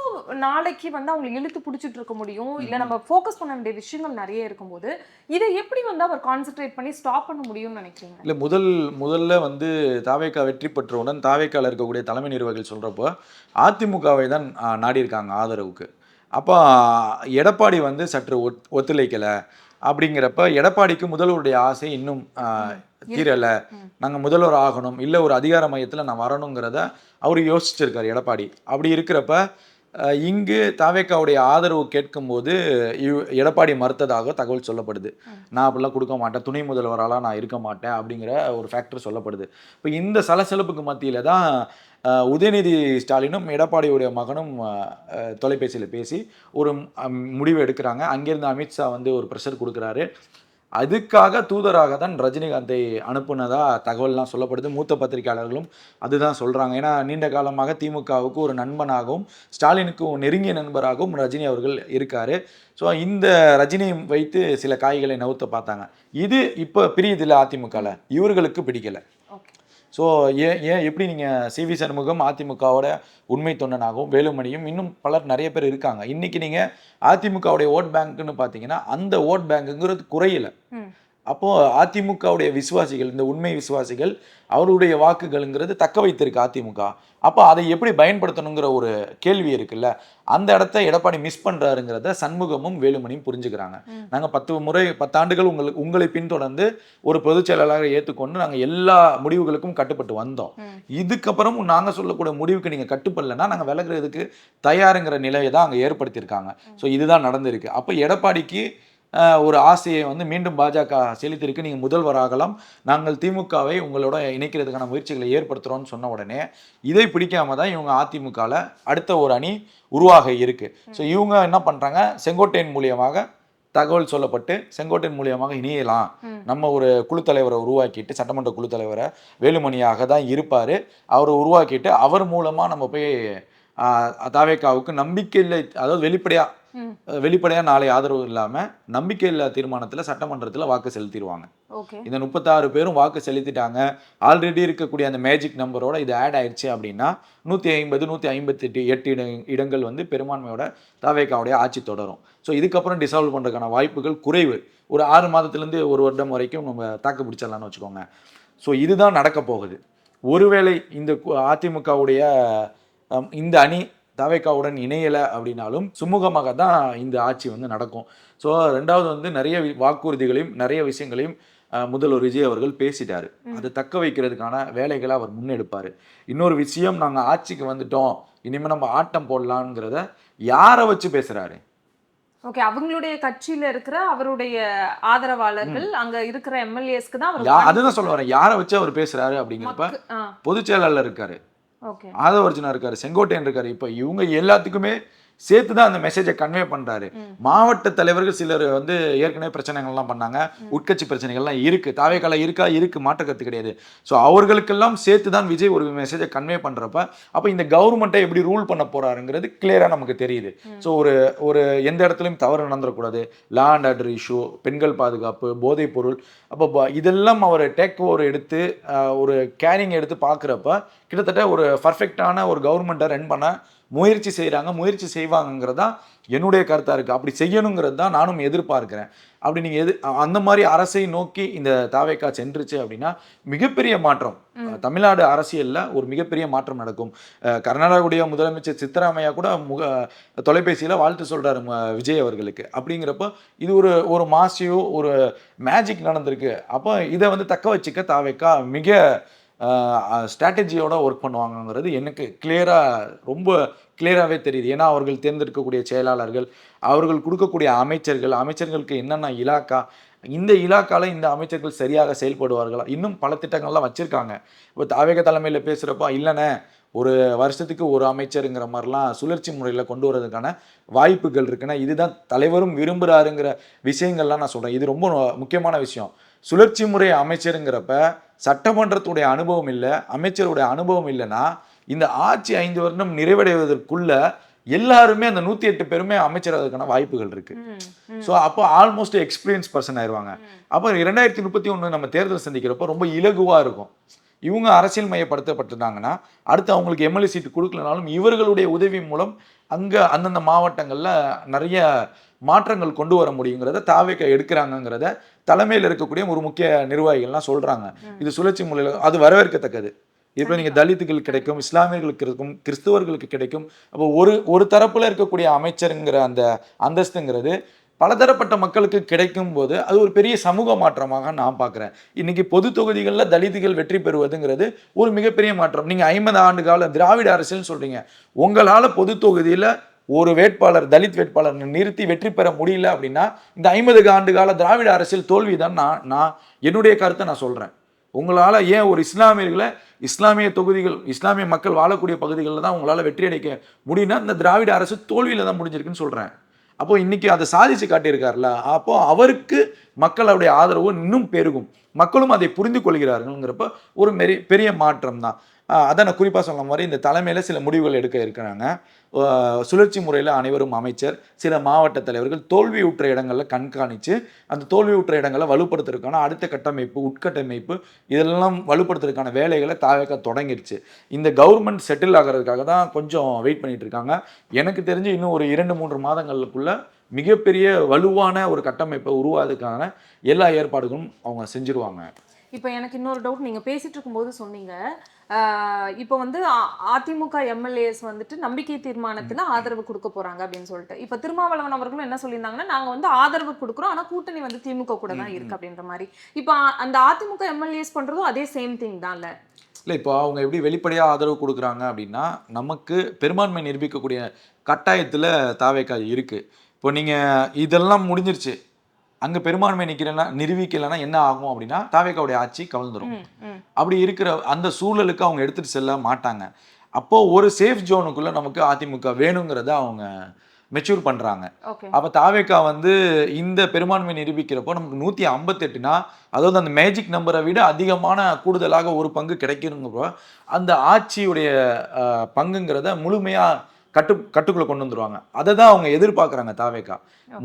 Speaker 3: நாளைக்கு அவங்க இழுத்து பிடிச்சிட்டு இருக்க முடியும்? இல்லை நம்ம ஃபோக்கஸ் பண்ண வேண்டிய விஷயங்கள் நிறைய இருக்கும்போது இதை எப்படி அவர் கான்சென்ட்ரேட் பண்ணி ஸ்டாப் பண்ண முடியும்னு நினைக்கிறீங்க?
Speaker 2: இல்லை முதல்ல தாவேகா வெற்றி பெற்றவுடன் தாவேகாவில் இருக்கக்கூடிய தலைமை நிர்வாகிகள் சொல்கிறப்போ அதிமுகவை தான் நாடி இருக்காங்க ஆதரவுக்கு. அப்போ எடப்பாடி சற்று ஒத்துழைக்கலை. அப்படிங்கிறப்ப எடப்பாடிக்கு முதல்வருடைய ஆசை இன்னும் தீரலை, நாங்கள் முதல்வர் ஆகணும், இல்லை ஒரு அதிகார மையத்தில் நான் வரணுங்கிறத அவர் யோசிச்சிருக்கார் எடப்பாடி. அப்படி இருக்கிறப்ப இங்கு தாவேக்காவுடைய ஆதரவு கேட்கும்போது எடப்பாடி மறுத்ததாக தகவல் சொல்லப்படுது. நான் அப்படிலாம் கொடுக்க மாட்டேன், துணை முதல்வரால் நான் இருக்க மாட்டேன் அப்படிங்கிற ஒரு ஃபேக்டர் சொல்லப்படுது. இப்போ இந்த சலசலப்புக்கு மத்தியில் தான் உதயநிதி ஸ்டாலினும் எடப்பாடியுடைய மகனும் தொலைபேசியில் பேசி ஒரு முடிவு எடுக்கிறாங்க. அங்கேருந்து அமித்ஷா ஒரு ப்ரெஷர் கொடுக்குறாரு. அதுக்காக தூதராக தான் ரஜினிகாந்தை அனுப்புனதா தகவல்லாம் சொல்லப்படுது. மூத்த பத்திரிகையாளர்களும் அதுதான் சொல்றாங்க. ஏன்னா நீண்ட காலமாக திமுகவுக்கு ஒரு நண்பனாகவும் ஸ்டாலினுக்கு நெருங்கிய நண்பராகவும் ரஜினி அவர்கள் இருக்காரு. ஸோ இந்த ரஜினியை வைத்து சில காய்களை நவுத்த பார்த்தாங்க. இது இப்போ பிரியுதில்ல அதிமுகவில், இவர்களுக்கு பிடிக்கல. ஸோ ஏன் எப்படி நீங்கள் சிவி சண்முகம் அதிமுகவோட உண்மை தொண்டனாகவும் வேலுமணியும் இன்னும் பலர் நிறைய பேர் இருக்காங்க. இன்னைக்கு நீங்கள் அதிமுகவுடைய ஓட் பேங்க்னு பார்த்தீங்கன்னா அந்த ஓட் பேங்க்குங்கிறது குறையல. அப்போது அதிமுகவுடைய விசுவாசிகள், இந்த உண்மை விசுவாசிகள், அவருடைய வாக்குகள்ங்கிறது தக்க வைத்திருக்கு அதிமுக. அப்போ அதை எப்படி பயன்படுத்தணுங்கிற ஒரு கேள்வி இருக்குல்ல, அந்த இடத்த எடப்பாடி மிஸ் பண்ணுறாருங்கிறத சண்முகமும் வேலுமணியும் புரிஞ்சுக்கிறாங்க. நாங்கள் 10 ஆண்டுகள் உங்களை பின்தொடர்ந்து ஒரு பொதுச் செயலாளராக ஏற்றுக்கொண்டு நாங்கள் எல்லா முடிவுகளுக்கும் கட்டுப்பட்டு வந்தோம். இதுக்கப்புறம் நாங்கள் சொல்லக்கூடிய முடிவுக்கு நீங்கள் கட்டுப்படலைன்னா நாங்கள் விலகுறதுக்கு தயாருங்கிற நிலையை தான் அங்கே ஏற்படுத்தியிருக்காங்க. ஸோ இதுதான் நடந்திருக்கு. அப்போ எடப்பாடிக்கு ஒரு ஆசையை வந்து மீண்டும் பாஜக செலுத்திருக்கு. நீங்கள் முதல்வராகலாம், நாங்கள் திமுகவை உங்களோட இணைக்கிறதுக்கான முயற்சிகளை ஏற்படுத்துகிறோன்னு சொன்ன உடனே இதை பிடிக்காம தான் இவங்க அதிமுகவில் அடுத்த ஒரு அணி உருவாக இருக்கு. ஸோ இவங்க என்ன பண்ணுறாங்க, செங்கோட்டையன் மூலியமாக தகவல் சொல்லப்பட்டு செங்கோட்டையன் மூலியமாக இணையலாம், நம்ம ஒரு குழு தலைவரை உருவாக்கிட்டு, சட்டமன்ற குழு தலைவரை வேலுமணியாக தான் இருப்பார், அவரை உருவாக்கிட்டு அவர் மூலமாக நம்ம போய் தாவேக்காவுக்கு நம்பிக்கை இல்லை, அதாவது வெளிப்படையாக நாளை ஆதரவு இல்லாமல் நம்பிக்கை இல்லா தீர்மானத்தில் சட்டமன்றத்தில் வாக்கு செலுத்திடுவாங்க. இந்த 36 பேரும் வாக்கு செலுத்திட்டாங்க. ஆல்ரெடி இருக்கக்கூடிய அந்த மேஜிக் நம்பரோட இது ஆட் ஆயிடுச்சு அப்படின்னா 150 158 இடங்கள் வந்து பெரும்பான்மையோட தாவேக்காவுடைய ஆட்சி தொடரும். ஸோ இதுக்கப்புறம் டிசால்வ் பண்ணுறதுக்கான வாய்ப்புகள் குறைவு. ஒரு 6 மாதத்துலேருந்து 1 வருடம் வரைக்கும் நம்ம தாக்கு பிடிச்சிடலான்னு வச்சுக்கோங்க. ஸோ இதுதான் நடக்க போகுது. ஒருவேளை இந்த அதிமுகவுடைய இந்த அணி தாவேக்காவுடன் இணையலை அப்படின்னாலும் சுமூகமாக தான் இந்த ஆட்சி வந்து நடக்கும். ஸோ ரெண்டாவது வந்து நிறைய வாக்குறுதிகளையும் நிறைய விஷயங்களையும் முதல்வர் விஜய் அவர்கள் பேசிட்டாரு. அதை தக்க வைக்கிறதுக்கான வேலைகளை அவர் முன்னெடுப்பார். இன்னொரு விஷயம், நாங்கள் ஆட்சிக்கு வந்துட்டோம், இனிமேல் நம்ம ஆட்டம் போடலாங்கிறத யாரை வச்சு பேசுறாரு?
Speaker 3: ஓகே, அவங்களுடைய கட்சியில இருக்கிற அவருடைய ஆதரவாளர்கள், அங்க இருக்கிற எம்எல்ஏஸ்க்கு தான்
Speaker 2: அதுதான் சொல்ல வரேன். யாரை வச்சு அவர் பேசுறாரு அப்படிங்கிறப்ப பொதுச் செயலாளர் இருக்காரு, ஆதவர்ஜுனா இருக்காரு, செங்கோட்டையன் இருக்காரு. இப்போ இவங்க எல்லாத்துக்குமே சேர்த்து தான் அந்த மெசேஜை கன்வே பண்றாரு. மாவட்ட தலைவர்கள் சிலர் வந்து ஏற்கனவே பிரச்சனைகள்லாம் பண்ணாங்க, உட்கட்சி பிரச்சனைகள்லாம் இருக்கு, தாவேக்கால இருக்கு, மாற்றக்கருத்து கிடையாது. ஸோ அவர்களுக்கெல்லாம் சேர்த்து தான் விஜய் ஒரு மெசேஜை கன்வே பண்றப்ப அப்போ இந்த கவர்மெண்ட்டை எப்படி ரூல் பண்ண போறாருங்கிறது கிளியரா நமக்கு தெரியுது. ஸோ ஒரு எந்த இடத்துலையும் தவறு நடந்துடக்கூடாது, லா அண்ட் ஆர்டர் இஷ்யூ, பெண்கள் பாதுகாப்பு, போதைப் பொருள், அப்போ இதெல்லாம் அவர் டேக் ஓவர் எடுத்து ஒரு கேரிங் எடுத்து பார்க்குறப்ப கிட்டத்தட்ட ஒரு பர்ஃபெக்டான ஒரு கவர்மெண்ட்டை ரன் பண்ண முயற்சி செய்வாங்கங்கிறது தான் என்னுடைய கருத்தாக இருக்குது. அப்படி செய்யணுங்கிறது தான் நானும் எதிர்பார்க்கிறேன். அப்படி நீங்கள் அந்த மாதிரி அரசை நோக்கி இந்த தாவேக்கா சென்றுச்சு அப்படின்னா மிகப்பெரிய மாற்றம் தமிழ்நாடு அரசியலில் ஒரு மிகப்பெரிய மாற்றம் நடக்கும். கர்நாடகாவுடைய முதலமைச்சர் சித்தராமையா கூட தொலைபேசியில் வாழ்த்து சொல்கிறாரு விஜய் அவர்களுக்கு. அப்படிங்கிறப்போ இது ஒரு மாசியோ ஒரு மேஜிக் நடந்திருக்கு. அப்போ இதை வந்து தக்க வச்சுக்க தாவேக்கா மிக ஸ்ட்ராட்டஜியோட ஒர்க் பண்ணுவாங்கங்கிறது எனக்கு ரொம்ப கிளியராகவே தெரியுது. ஏன்னா அவர்கள் தேர்ந்தெடுக்கக்கூடிய செயலாளர்கள், அவர்கள் கொடுக்கக்கூடிய அமைச்சர்களுக்கு என்னென்ன இலாக்கா, இந்த இலாக்காவில் இந்த அமைச்சர்கள் சரியாக செயல்படுவார்களா, இன்னும் பல திட்டங்கள்லாம் வச்சுருக்காங்க. இப்போ தாவேக தலைமையில் பேசுகிறப்போ இல்லைண்ணே ஒரு வருஷத்துக்கு ஒரு அமைச்சருங்கிற மாதிரிலாம் சுழற்சி முறையில் கொண்டு வரதுக்கான வாய்ப்புகள் இருக்குன்னா இதுதான் தலைவரும் விரும்புகிறாருங்கிற விஷயங்கள்லாம் நான் சொல்கிறேன். இது ரொம்ப முக்கியமான விஷயம். சுழற்சி முறை அமைச்சருங்கிறப்ப சட்டமன்றத்துடைய அனுபவம் இல்லை, அமைச்சருடைய அனுபவம் இல்லைன்னா இந்த ஆட்சி 5 வருடம் நிறைவடைவதற்குள்ள எல்லாருமே அந்த 108 பேருமே அமைச்சராகிறதுக்கான வாய்ப்புகள் இருக்கு. ஸோ அப்போ ஆல்மோஸ்ட் எக்ஸ்பீரியன்ஸ் பர்சன் ஆயிடுவாங்க. அப்போ 2031 நம்ம தேர்தல் சந்திக்கிறப்போ ரொம்ப இலகுவாக இருக்கும். இவங்க அரசியல் மையப்படுத்தப்பட்டிருந்தாங்கன்னா அடுத்து அவங்களுக்கு எம்எல்ஏ சீட்டு கொடுக்கலனாலும் இவர்களுடைய உதவி மூலம் அங்கே அந்தந்த மாவட்டங்களில் நிறைய மாற்றங்கள் கொண்டு வர முடியுங்கிறத தாவேக்கா எடுக்கிறாங்கிறத தலைமையில் இருக்கக்கூடிய ஒரு முக்கிய நிர்வாகிகள்லாம் சொல்கிறாங்க. இது சுழற்சி முறையில் அது வரவேற்கத்தக்கது. இப்போ நீங்கள் தலித்துகள் கிடைக்கும், இஸ்லாமியர்களுக்கு இருக்கும், கிறிஸ்துவர்களுக்கு கிடைக்கும். அப்போ ஒரு தரப்பில் இருக்கக்கூடிய அமைச்சருங்கிற அந்த அந்தஸ்துங்கிறது பலதரப்பட்ட மக்களுக்கு கிடைக்கும் போது அது ஒரு பெரிய சமூக மாற்றமாக நான் பார்க்குறேன். இன்னைக்கு பொது தொகுதிகளில் தலித்துகள் வெற்றி பெறுவதுங்கிறது ஒரு மிகப்பெரிய மாற்றம். நீங்கள் 50 ஆண்டு கால திராவிட அரசியல்னு சொல்கிறீங்க, உங்களால் பொது தொகுதியில் ஒரு வேட்பாளர் தலித் வேட்பாளர் நிறுத்தி வெற்றி பெற முடியல அப்படின்னா இந்த 50 ஆண்டு கால திராவிட அரசியல் தோல்வி தான் நான் என்னுடைய கருத்தை நான் சொல்கிறேன். உங்களால் ஏன் ஒரு இஸ்லாமிய தொகுதிகள், இஸ்லாமிய மக்கள் வாழக்கூடிய பகுதிகளில் தான் உங்களால் வெற்றி அடைக்க முடியும்னா இந்த திராவிட அரசு தோல்வியில் தான் முடிஞ்சிருக்குன்னு சொல்கிறேன். அப்போ இன்னைக்கு அதை சாதிச்சு காட்டியிருக்காருல, அப்போ அவருக்கு மக்களுடைய ஆதரவு இன்னும் பெருகும், மக்களும் அதை புரிந்து கொள்கிறார்கள்ங்கிறப்ப ஒரு பெரிய மாற்றம் தான். அதான் நான் குறிப்பாக சொன்ன மாதிரி இந்த தலைமையில் சில முடிவுகள் எடுக்க இருக்கிறாங்க. சுழற்சி முறையில் அனைவரும் அமைச்சர், சில மாவட்ட தலைவர்கள் தோல்வியுற்ற இடங்களில் கண்காணித்து அந்த தோல்வியுற்ற இடங்களை வலுப்படுத்துறதுக்கான அடுத்த கட்டமைப்பு, உட்கட்டமைப்பு இதெல்லாம் வலுப்படுத்துறதுக்கான வேலைகளை தாவேக்கா தொடங்கிடுச்சு. இந்த கவர்மெண்ட் செட்டில் ஆகிறதுக்காக தான் கொஞ்சம் வெயிட் பண்ணிட்டு இருக்காங்க. எனக்கு தெரிஞ்சு இன்னும் ஒரு 2-3 மாதங்களுக்குள்ள மிகப்பெரிய வலுவான ஒரு கட்டமைப்பை உருவாதுக்கான எல்லா ஏற்பாடுகளும் அவங்க செஞ்சிருவாங்க.
Speaker 3: இப்போ எனக்கு இன்னொரு டவுட், நீங்கள் பேசிட்டு இருக்கும்போது சொன்னீங்க, இப்போ வந்து அதிமுக எம்எல்ஏஸ் வந்துட்டு நம்பிக்கை தீர்மானத்தில் ஆதரவு கொடுக்க போறாங்க அப்படின்னு சொல்லிட்டு, இப்போ திருமாவளவன் அவர்களும் என்ன சொல்லியிருந்தாங்கன்னா, நாங்கள் வந்து ஆதரவு கொடுக்குறோம், ஆனால் கூட்டணி வந்து திமுக கூட தான் இருக்கு அப்படின்ற மாதிரி. இப்போ அந்த அதிமுக எம்எல்ஏஸ் பண்றதும் அதே சேம் திங் தான்ல?
Speaker 2: இல்லை, இப்போ அவங்க எப்படி வெளிப்படையாக ஆதரவு கொடுக்குறாங்க அப்படின்னா, நமக்கு பெரும்பான்மை நிரூபிக்கக்கூடிய கட்டாயத்தில் தாவேக்கா இருக்குது. இப்போ நீங்கள் இதெல்லாம் முடிஞ்சிருச்சு, அங்கே பெரும்பான்மை நிரூபிக்கலைன்னா என்ன ஆகும் அப்படின்னா தாவேக்காவுடைய ஆட்சி கவிழ்ந்துடும். அப்படி இருக்கிற அந்த சூழலுக்கு அவங்க எடுத்துகிட்டு செல்ல மாட்டாங்க. அப்போது ஒரு சேஃப் ஜோனுக்குள்ளே நமக்கு அதிமுக வேணுங்கிறத அவங்க மெச்சூர் பண்ணுறாங்க. அப்போ தாவேக்கா வந்து இந்த பெரும்பான்மை நிரூபிக்கிறப்போ நமக்கு 158னா, அதாவது அந்த மேஜிக் நம்பரை விட அதிகமான கூடுதலாக ஒரு பங்கு கிடைக்கணுங்கிறப்போ அந்த ஆட்சியுடைய பங்குங்கிறத முழுமையாக கட்டுக்குள்ளே கொண்டு வந்துருவாங்க. அதை தான் அவங்க எதிர்பார்க்குறாங்க தாவேக்கா.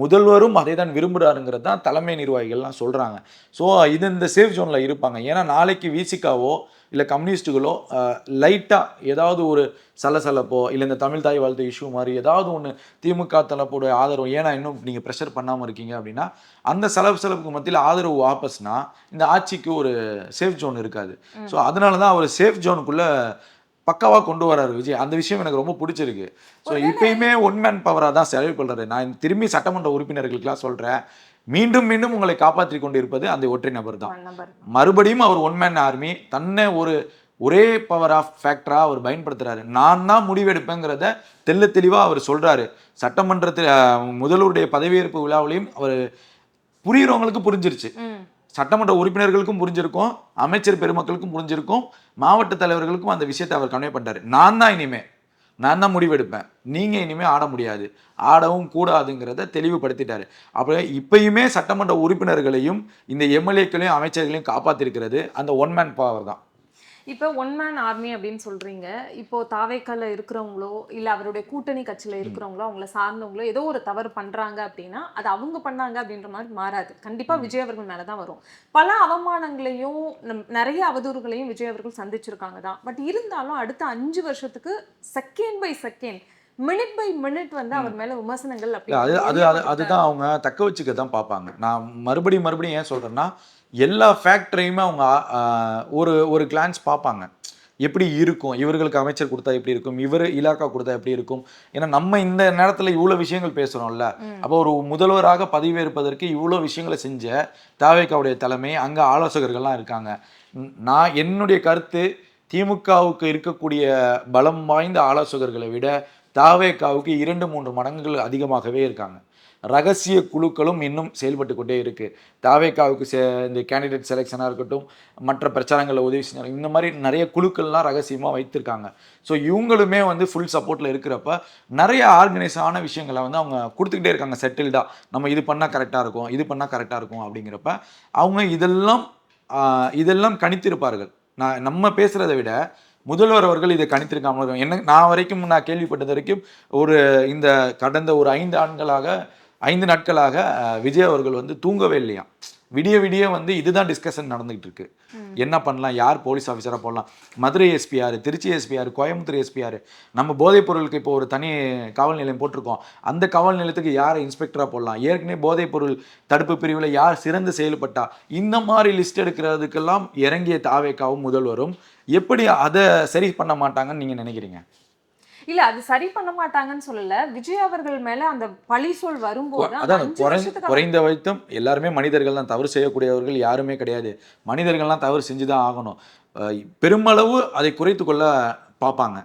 Speaker 2: முதல்வரும் அதை தான் விரும்புகிறாருங்கிறது தான் தலைமை நிர்வாகிகள்லாம் சொல்கிறாங்க. ஸோ இது இந்த சேஃப் ஜோனில் இருப்பாங்க. ஏன்னா நாளைக்கு விசிகாவோ இல்லை கம்யூனிஸ்ட்டுகளோ லைட்டாக ஏதாவது ஒரு சலசலப்போ இல்லை இந்த தமிழ் தாய் வாழ்த்து இஷ்யூ மாதிரி ஏதாவது ஒன்று திமுக தரப்போட ஆதரவு, ஏன்னா இன்னும் நீங்கள் ப்ரெஷர் பண்ணாமல் இருக்கீங்க அப்படின்னா அந்த சலப்புக்கு மத்தியில் ஆதரவு வாபஸ்னா இந்த ஆட்சிக்கு ஒரு சேஃப் ஜோன் இருக்காது. ஸோ அதனால தான் அவர் சேஃப் ஜோனுக்குள்ளே பக்காவாக கொண்டு வராரு விஜய். அந்த விஷயம் எனக்கு ரொம்ப பிடிச்சிருக்கு. ஸோ இப்பயுமே ஒன் மேன் பவராக தான் செலவு பண்ணுறாரு. நான் திரும்பி சட்டமன்ற உறுப்பினர்களுக்கெல்லாம் சொல்கிறேன், மீண்டும் மீண்டும் உங்களை காப்பாற்றி கொண்டு இருப்பது அந்த ஒற்றை நபர் தான். மறுபடியும் அவர் ஒன் மேன் ஆர்மி தன்னை ஒரே பவர் ஆஃப் ஃபேக்டரா அவர் பயன்படுத்துறாரு. நான் தான் முடிவெடுப்பேங்கிறத தெளிவாக அவர் சொல்றாரு. சட்டமன்றத்தில் முதல்வருடைய பதவியேற்பு விழாவிலையும் அவர் புரியுறவங்களுக்கு புரிஞ்சிருச்சு, சட்டமன்ற உறுப்பினர்களுக்கும் புரிஞ்சிருக்கும், அமைச்சர் பெருமக்களுக்கும் புரிஞ்சிருக்கும், மாவட்ட தலைவர்களுக்கும் அந்த விஷயத்தை அவர் கன்வே பண்றாரு. நான் தான் முடிவெடுப்பேன், நீங்க இனிமே ஆட முடியாது, ஆடவும் கூடாதுங்கிறத தெளிவுபடுத்திட்டாரு. அப்போ இப்பயுமே சட்டமன்ற உறுப்பினர்களையும் இந்த எம்எல்ஏக்களையும் அமைச்சர்களையும் காப்பாத்திருக்கிறது அந்த ஒன் மேன் பவர் தான்.
Speaker 3: இப்போ ஒன் மேன் ஆர்மி அப்படின்னு சொல்றீங்க. இப்போ தாவேக்கால இருக்கிறவங்களோ இல்லை அவருடைய கூட்டணி கட்சியில் இருக்கிறவங்களோ அவங்கள சார்ந்தவங்களோ ஏதோ ஒரு தவறு பண்றாங்க அப்படின்னா அது அவங்க பண்ணாங்க அப்படின்ற மாதிரி மாறாது. கண்டிப்பா விஜய் அவர்கள் மேலதான் வரும். பல அவமானங்களையும் நிறைய அவதூறுகளையும் விஜய் அவர்கள் சந்திச்சிருக்காங்க தான். பட் இருந்தாலும் அடுத்த 5 வருஷத்துக்கு second by second, minute by minute வந்து அவர் மேல விமர்சனங்கள்
Speaker 2: அதுதான் அவங்க தக்க வச்சுக்க தான் பார்ப்பாங்க. நான் மறுபடியும் ஏன் சொல்றேன்னா, எல்லா ஃபேக்டரையுமே அவங்க ஒரு கிளான்ஸ் பார்ப்பாங்க. எப்படி இருக்கும், இவர்களுக்கு அமைச்சர் கொடுத்தா எப்படி இருக்கும், இவர் இலாக்கா கொடுத்தா எப்படி இருக்கும். ஏன்னா நம்ம இந்த நேரத்தில் இவ்வளோ விஷயங்கள் பேசுகிறோம்ல, அப்போ ஒரு முதல்வராக பதவியேற்பதற்கு இவ்வளோ விஷயங்களை செஞ்ச தாவேக்காவுடைய தலைமை, அங்கே ஆலோசகர்கள்லாம் இருக்காங்க. நான் என்னுடைய கருத்து, திமுகவுக்கு இருக்கக்கூடிய பலம் வாய்ந்த ஆலோசகர்களை விட தாவேக்காவுக்கு 2-3 மடங்குகள் அதிகமாகவே இருக்காங்க. ரகசிய குழுக்களும் இன்னும் செயல்பட்டு கொண்டே இருக்குது. தாவேக்காவுக்கு இந்த கேண்டிடேட் செலெக்ஷனாக இருக்கட்டும், மற்ற பிரச்சாரங்களில் உதவி செஞ்சாலும் இந்த மாதிரி நிறைய குழுக்கள்லாம் ரகசியமாக வைத்திருக்காங்க. ஸோ இவங்களுமே வந்து ஃபுல் சப்போர்ட்டில் இருக்கிறப்ப நிறைய ஆர்கனைஸான விஷயங்களை வந்து அவங்க கொடுத்துக்கிட்டே இருக்காங்க. செட்டில்டாக நம்ம இது பண்ணால் கரெக்டாக இருக்கும், இது பண்ணால் கரெக்டாக இருக்கும் அப்படிங்கிறப்ப அவங்க இதெல்லாம் கணித்திருப்பார்கள். நம்ம பேசுகிறத விட முதல்வர் அவர்கள் இதை கணித்திருக்காமல் நான் வரைக்கும் நான் கேள்விப்பட்டது வரைக்கும் இந்த கடந்த ஒரு 5 நாட்களாக விஜய் அவர்கள் வந்து தூங்கவே இல்லையா. விடிய வந்து இதுதான் டிஸ்கஷன் நடந்துகிட்டு இருக்கு. என்ன பண்ணலாம், யார் போலீஸ் ஆஃபீஸராக போடலாம், மதுரை எஸ்பி யார், திருச்சி எஸ்பி யார், கோயம்புத்தூர் எஸ்பி யார், நம்ம போதைப் பொருளுக்கு இப்போ ஒரு தனி காவல் நிலையம் போட்டிருக்கோம், அந்த காவல் நிலையத்துக்கு யாரை இன்ஸ்பெக்டராக போடலாம், ஏற்கனவே போதைப் பொருள் தடுப்பு பிரிவில் யார் சிறந்து செயல்பட்டா, இந்த மாதிரி லிஸ்ட் எடுக்கிறதுக்கெல்லாம் இறங்கிய தாவேக்காவும் முதல்வரும் எப்படி அதை சரி பண்ண மாட்டாங்கன்னு நீங்கள் நினைக்கிறீங்க?
Speaker 3: இல்ல அது சரி பண்ண மாட்டாங்கன்னு சொல்லல, விஜய் அவர்கள் மேல அந்த பழி சொல் வரும்போது
Speaker 2: அதான் குறைந்த வைத்தும் எல்லாருமே மனிதர்கள் தான், தவறு செய்யக்கூடியவர்கள் யாருமே கிடையாது, மனிதர்கள்லாம் தவறு செஞ்சுதான் ஆகணும். பெருமளவு அதை குறைத்து கொள்ள பார்ப்பாங்க.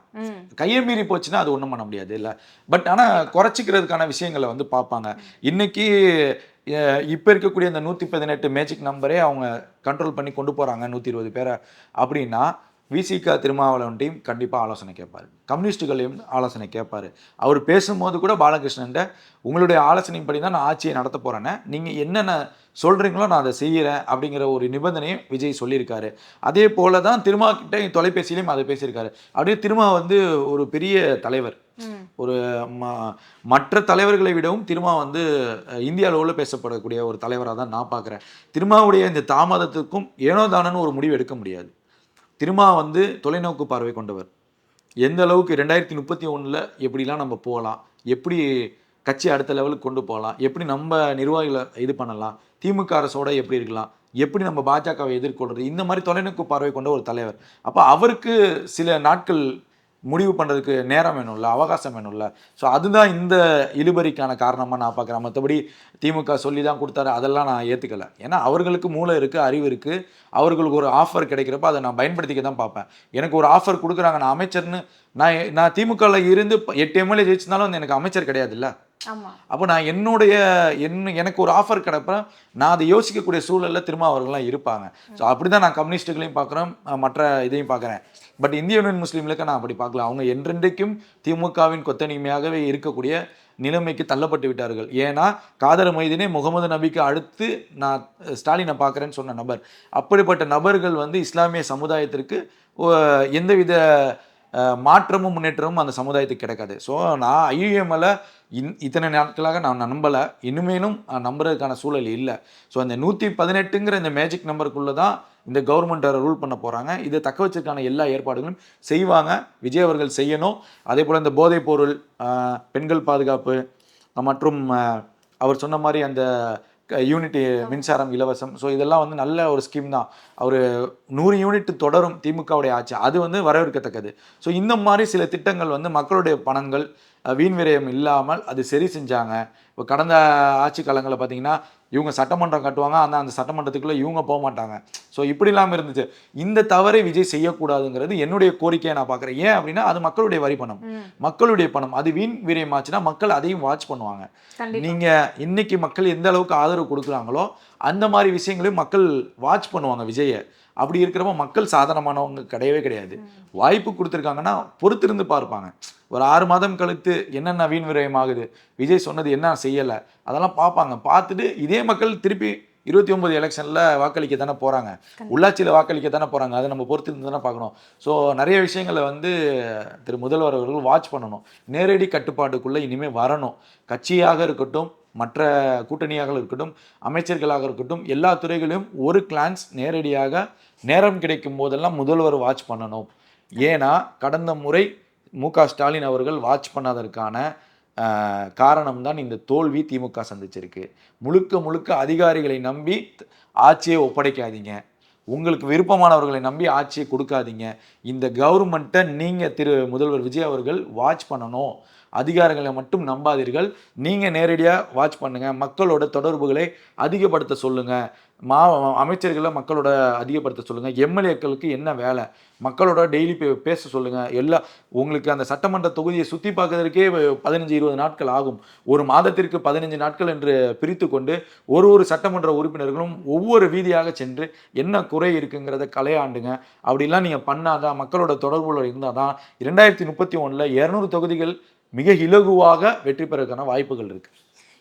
Speaker 2: கையை மீறி போச்சுன்னா அது ஒன்றும் பண்ண முடியாது இல்லை. பட் ஆனால் குறைச்சிக்கிறதுக்கான விஷயங்களை வந்து பார்ப்பாங்க. இன்னைக்கு இப்போ இருக்கக்கூடிய இந்த 118 மேஜிக் நம்பரே அவங்க கண்ட்ரோல் பண்ணி கொண்டு போகிறாங்க 120 பேரை அப்படின்னா, விசிக திருமாவளவன் டீம் கண்டிப்பாக ஆலோசனை கேட்பார், கம்யூனிஸ்டுகளையும் ஆலோசனை கேட்பார். அவர் பேசும்போது கூட பாலகிருஷ்ணன் உங்களுடைய ஆலோசனைப்படி தான் நான் ஆட்சியை நடத்த போகிறேன்னு, நீங்கள் என்னென்ன சொல்கிறீங்களோ நான் அதை செய்கிறேன் அப்படிங்கிற ஒரு நிபந்தனையும் விஜய் சொல்லியிருக்காரு. அதே போல தான் திருமா கிட்ட தொலைபேசியிலையும் அதை பேசியிருக்காரு. அப்படியே திருமா ஒரு பெரிய தலைவர், ஒரு மற்ற தலைவர்களை விடவும் திருமா இந்திய அளவில் பேசப்படக்கூடிய ஒரு தலைவராக தான் நான் பார்க்குறேன். திருமாவுடைய இந்த தாமதத்துக்கும் ஏனோ தானன்னு ஒரு முடிவு எடுக்க முடியாது. திருமா தொலைநோக்கு பார்வை கொண்டவர். எந்த அளவுக்கு 2031 எப்படிலாம் நம்ம போகலாம், எப்படி கட்சி அடுத்த லெவலுக்கு கொண்டு போகலாம், எப்படி நம்ம நிர்வாகிகளை இது பண்ணலாம், திமுக அரசோட எப்படி இருக்கலாம், எப்படி நம்ம பாஜகவை எதிர்கொள்றது, இந்த மாதிரி தொலைநோக்கு பார்வை கொண்ட ஒரு தலைவர். அப்போ அவருக்கு சில நாட்கள் முடிவு பண்ணுறதுக்கு நேரம் வேணும்ல, அவகாசம் வேணும்ல. ஸோ அதுதான் இந்த இழுபறிக்கான காரணமாக நான் பார்க்குறேன். மற்றபடி திமுக சொல்லி தான் கொடுத்தாரு அதெல்லாம் நான் ஏற்றுக்கலை. ஏன்னா அவர்களுக்கு மூளை இருக்குது, அறிவு இருக்குது. அவர்களுக்கு ஒரு ஆஃபர் கிடைக்கிறப்ப அதை நான் பயன்படுத்திக்க தான் பார்ப்பேன். எனக்கு ஒரு ஆஃபர் கொடுக்குறாங்க, நான் அமைச்சர்னு நான் திமுகவில் இருந்து 8 எம்எல்ஏ ஜெயிச்சிருந்தாலும் எனக்கு அமைச்சர் கிடையாதுல்ல. அப்போ நான் எனக்கு ஒரு ஆஃபர் கிடைப்ப நான் அதை யோசிக்கக்கூடிய சூழலில் திரும்ப அவர்கள்லாம் இருப்பாங்க. ஸோ அப்படி தான் நான் கம்யூனிஸ்ட்டுகளையும் பார்க்குறேன், மற்ற இதையும் பார்க்குறேன். பட் இந்திய யூனியன் முஸ்லீம்களுக்கு நான் அப்படி பார்க்கல. அவங்க என்றென்றைக்கும் திமுகவின் கொத்தடிமையாகவே இருக்கக்கூடிய நிலைமைக்கு தள்ளப்பட்டு விட்டார்கள். ஏன்னா காதர் மைதீனை முகமது நபிக்கு அடுத்து நான் ஸ்டாலினை பார்க்குறேன்னு சொன்ன நபர். அப்படிப்பட்ட நபர்கள் இஸ்லாமிய சமுதாயத்திற்கு எந்தவித மாற்றமும் முன்னேற்றமும் அந்த சமுதாயத்துக்கு கிடைக்காது. ஸோ நான் ஐயுஎம்எல்ல இத்தனை நாட்களாக நான் நம்பலை, இனிமேலும் நம்புறதுக்கான சூழல் இல்லை. ஸோ அந்த 118ங்கிற இந்த மேஜிக் நம்பருக்குள்ளே தான் இந்த கவர்மெண்ட்டை ரூல் பண்ண போகிறாங்க. இதை தக்க வச்சதுக்கான எல்லா ஏற்பாடுகளும் செய்வாங்க, விஜய் அவர்கள் செய்யணும். அதே போல் இந்த போதைப் பொருள், பெண்கள் பாதுகாப்பு மற்றும் அவர் சொன்ன மாதிரி அந்த யூனிட் மின்சாரம் இலவசம், ஸோ இதெல்லாம் நல்ல ஒரு ஸ்கீம் தான். அவர் 100 யூனிட் தொடரும் திமுகவுடைய ஆட்சி, அது வரவேற்கத்தக்கது. ஸோ இந்த மாதிரி சில திட்டங்கள் மக்களுடைய பணங்கள் வீண் விரயம் இல்லாமல் அது சரி செஞ்சாங்க. இப்போ கடந்த ஆட்சி காலங்களில் பார்த்தீங்கன்னா இவங்க சட்டமன்றம் கட்டுவாங்க, ஆனால் அந்த சட்டமன்றத்துக்குள்ளே இவங்க போக மாட்டாங்க. ஸோ இப்படி இல்லாமல் இருந்துச்சு. இந்த தவறை விஜய் செய்யக்கூடாதுங்கிறது என்னுடைய கோரிக்கையை நான் பார்க்குறேன். ஏன் அப்படின்னா அது மக்களுடைய வரி பணம், மக்களுடைய பணம். அது வீண் விரயமாச்சுன்னா மக்கள் அதையும் வாட்ச் பண்ணுவாங்க. நீங்கள் இன்னைக்கு மக்கள் எந்த அளவுக்கு ஆதரவு கொடுக்குறாங்களோ அந்த மாதிரி விஷயங்களையும் மக்கள் வாட்ச் பண்ணுவாங்க விஜயை. அப்படி இருக்கிறப்ப மக்கள் சாதாரணமானவங்க கிடையவே கிடையாது. வாய்ப்பு கொடுத்துருக்காங்கன்னா பொறுத்திருந்து பார்ப்பாங்க. ஒரு 6 மாதம் கழித்து என்னென்ன வீண் விரயம் ஆகுது, விஜய் சொன்னது என்ன செய்யலை, அதெல்லாம் பார்ப்பாங்க. பார்த்துட்டு இதே மக்கள் திருப்பி 29 எலெக்ஷனில் வாக்களிக்க தானே போகிறாங்க, உள்ளாட்சியில் வாக்களிக்க தானே போகிறாங்க. அதை நம்ம பொறுத்திருந்து தானே பார்க்கணும். ஸோ நிறைய விஷயங்களை திரு முதல்வர் அவர்கள் வாட்ச் பண்ணணும். நேரடி கட்டுப்பாட்டுக்குள்ளே இனிமேல் வரணும். கட்சியாக இருக்கட்டும், மற்ற கூட்டணியாக இருக்கட்டும், அமைச்சர்களாக இருக்கட்டும், எல்லா துறைகளையும் ஒரு கிளான்ஸ் நேரடியாக நேரம் கிடைக்கும் போதெல்லாம் முதல்வர் வாட்ச் பண்ணணும். ஏன்னா கடந்த முறை மு.க. ஸ்டாலின் அவர்கள் வாட்ச் பண்ணதற்கான காரணம்தான் இந்த தோல்வி திமுக சந்திச்சிருக்கு. முழுக்க அதிகாரிகளை நம்பி ஆட்சியை ஒப்படைக்காதீங்க, உங்களுக்கு விருப்பமானவர்களை நம்பி ஆட்சியை கொடுக்காதீங்க. இந்த கவர்மெண்ட்டை நீங்கள் திரு முதல்வர் விஜய் அவர்கள் வாட்ச் பண்ணணும். அதிகாரிகளை மட்டும் நம்பாதீர்கள், நீங்கள் நேரடியாக வாட்ச் பண்ணுங்கள். மக்களோட தொடர்புகளை அதிகப்படுத்த சொல்லுங்கள், அமைச்சர்களை மக்களோட அதிகப்படுத்த சொல்லுங்கள். எம்எல்ஏக்களுக்கு என்ன வேலை, மக்களோட டெய்லி பேச சொல்லுங்கள். உங்களுக்கு அந்த சட்டமன்ற தொகுதியை சுற்றி பார்க்கறதுக்கே 15-20 நாட்கள் ஆகும். ஒரு மாதத்திற்கு 15 நாட்கள் என்று பிரித்து கொண்டு ஒரு சட்டமன்ற உறுப்பினர்களும் ஒவ்வொரு வீதியாக சென்று என்ன குறை இருக்குங்கிறத கலையாண்டுங்க. அப்படிலாம் நீங்கள் பண்ணாதான், மக்களோட தொடர்புல இருந்தால் தான் 2031 200 தொகுதிகள் மிக இலகுவாக வெற்றி பெறக்கான வாய்ப்புகள் இருக்கு.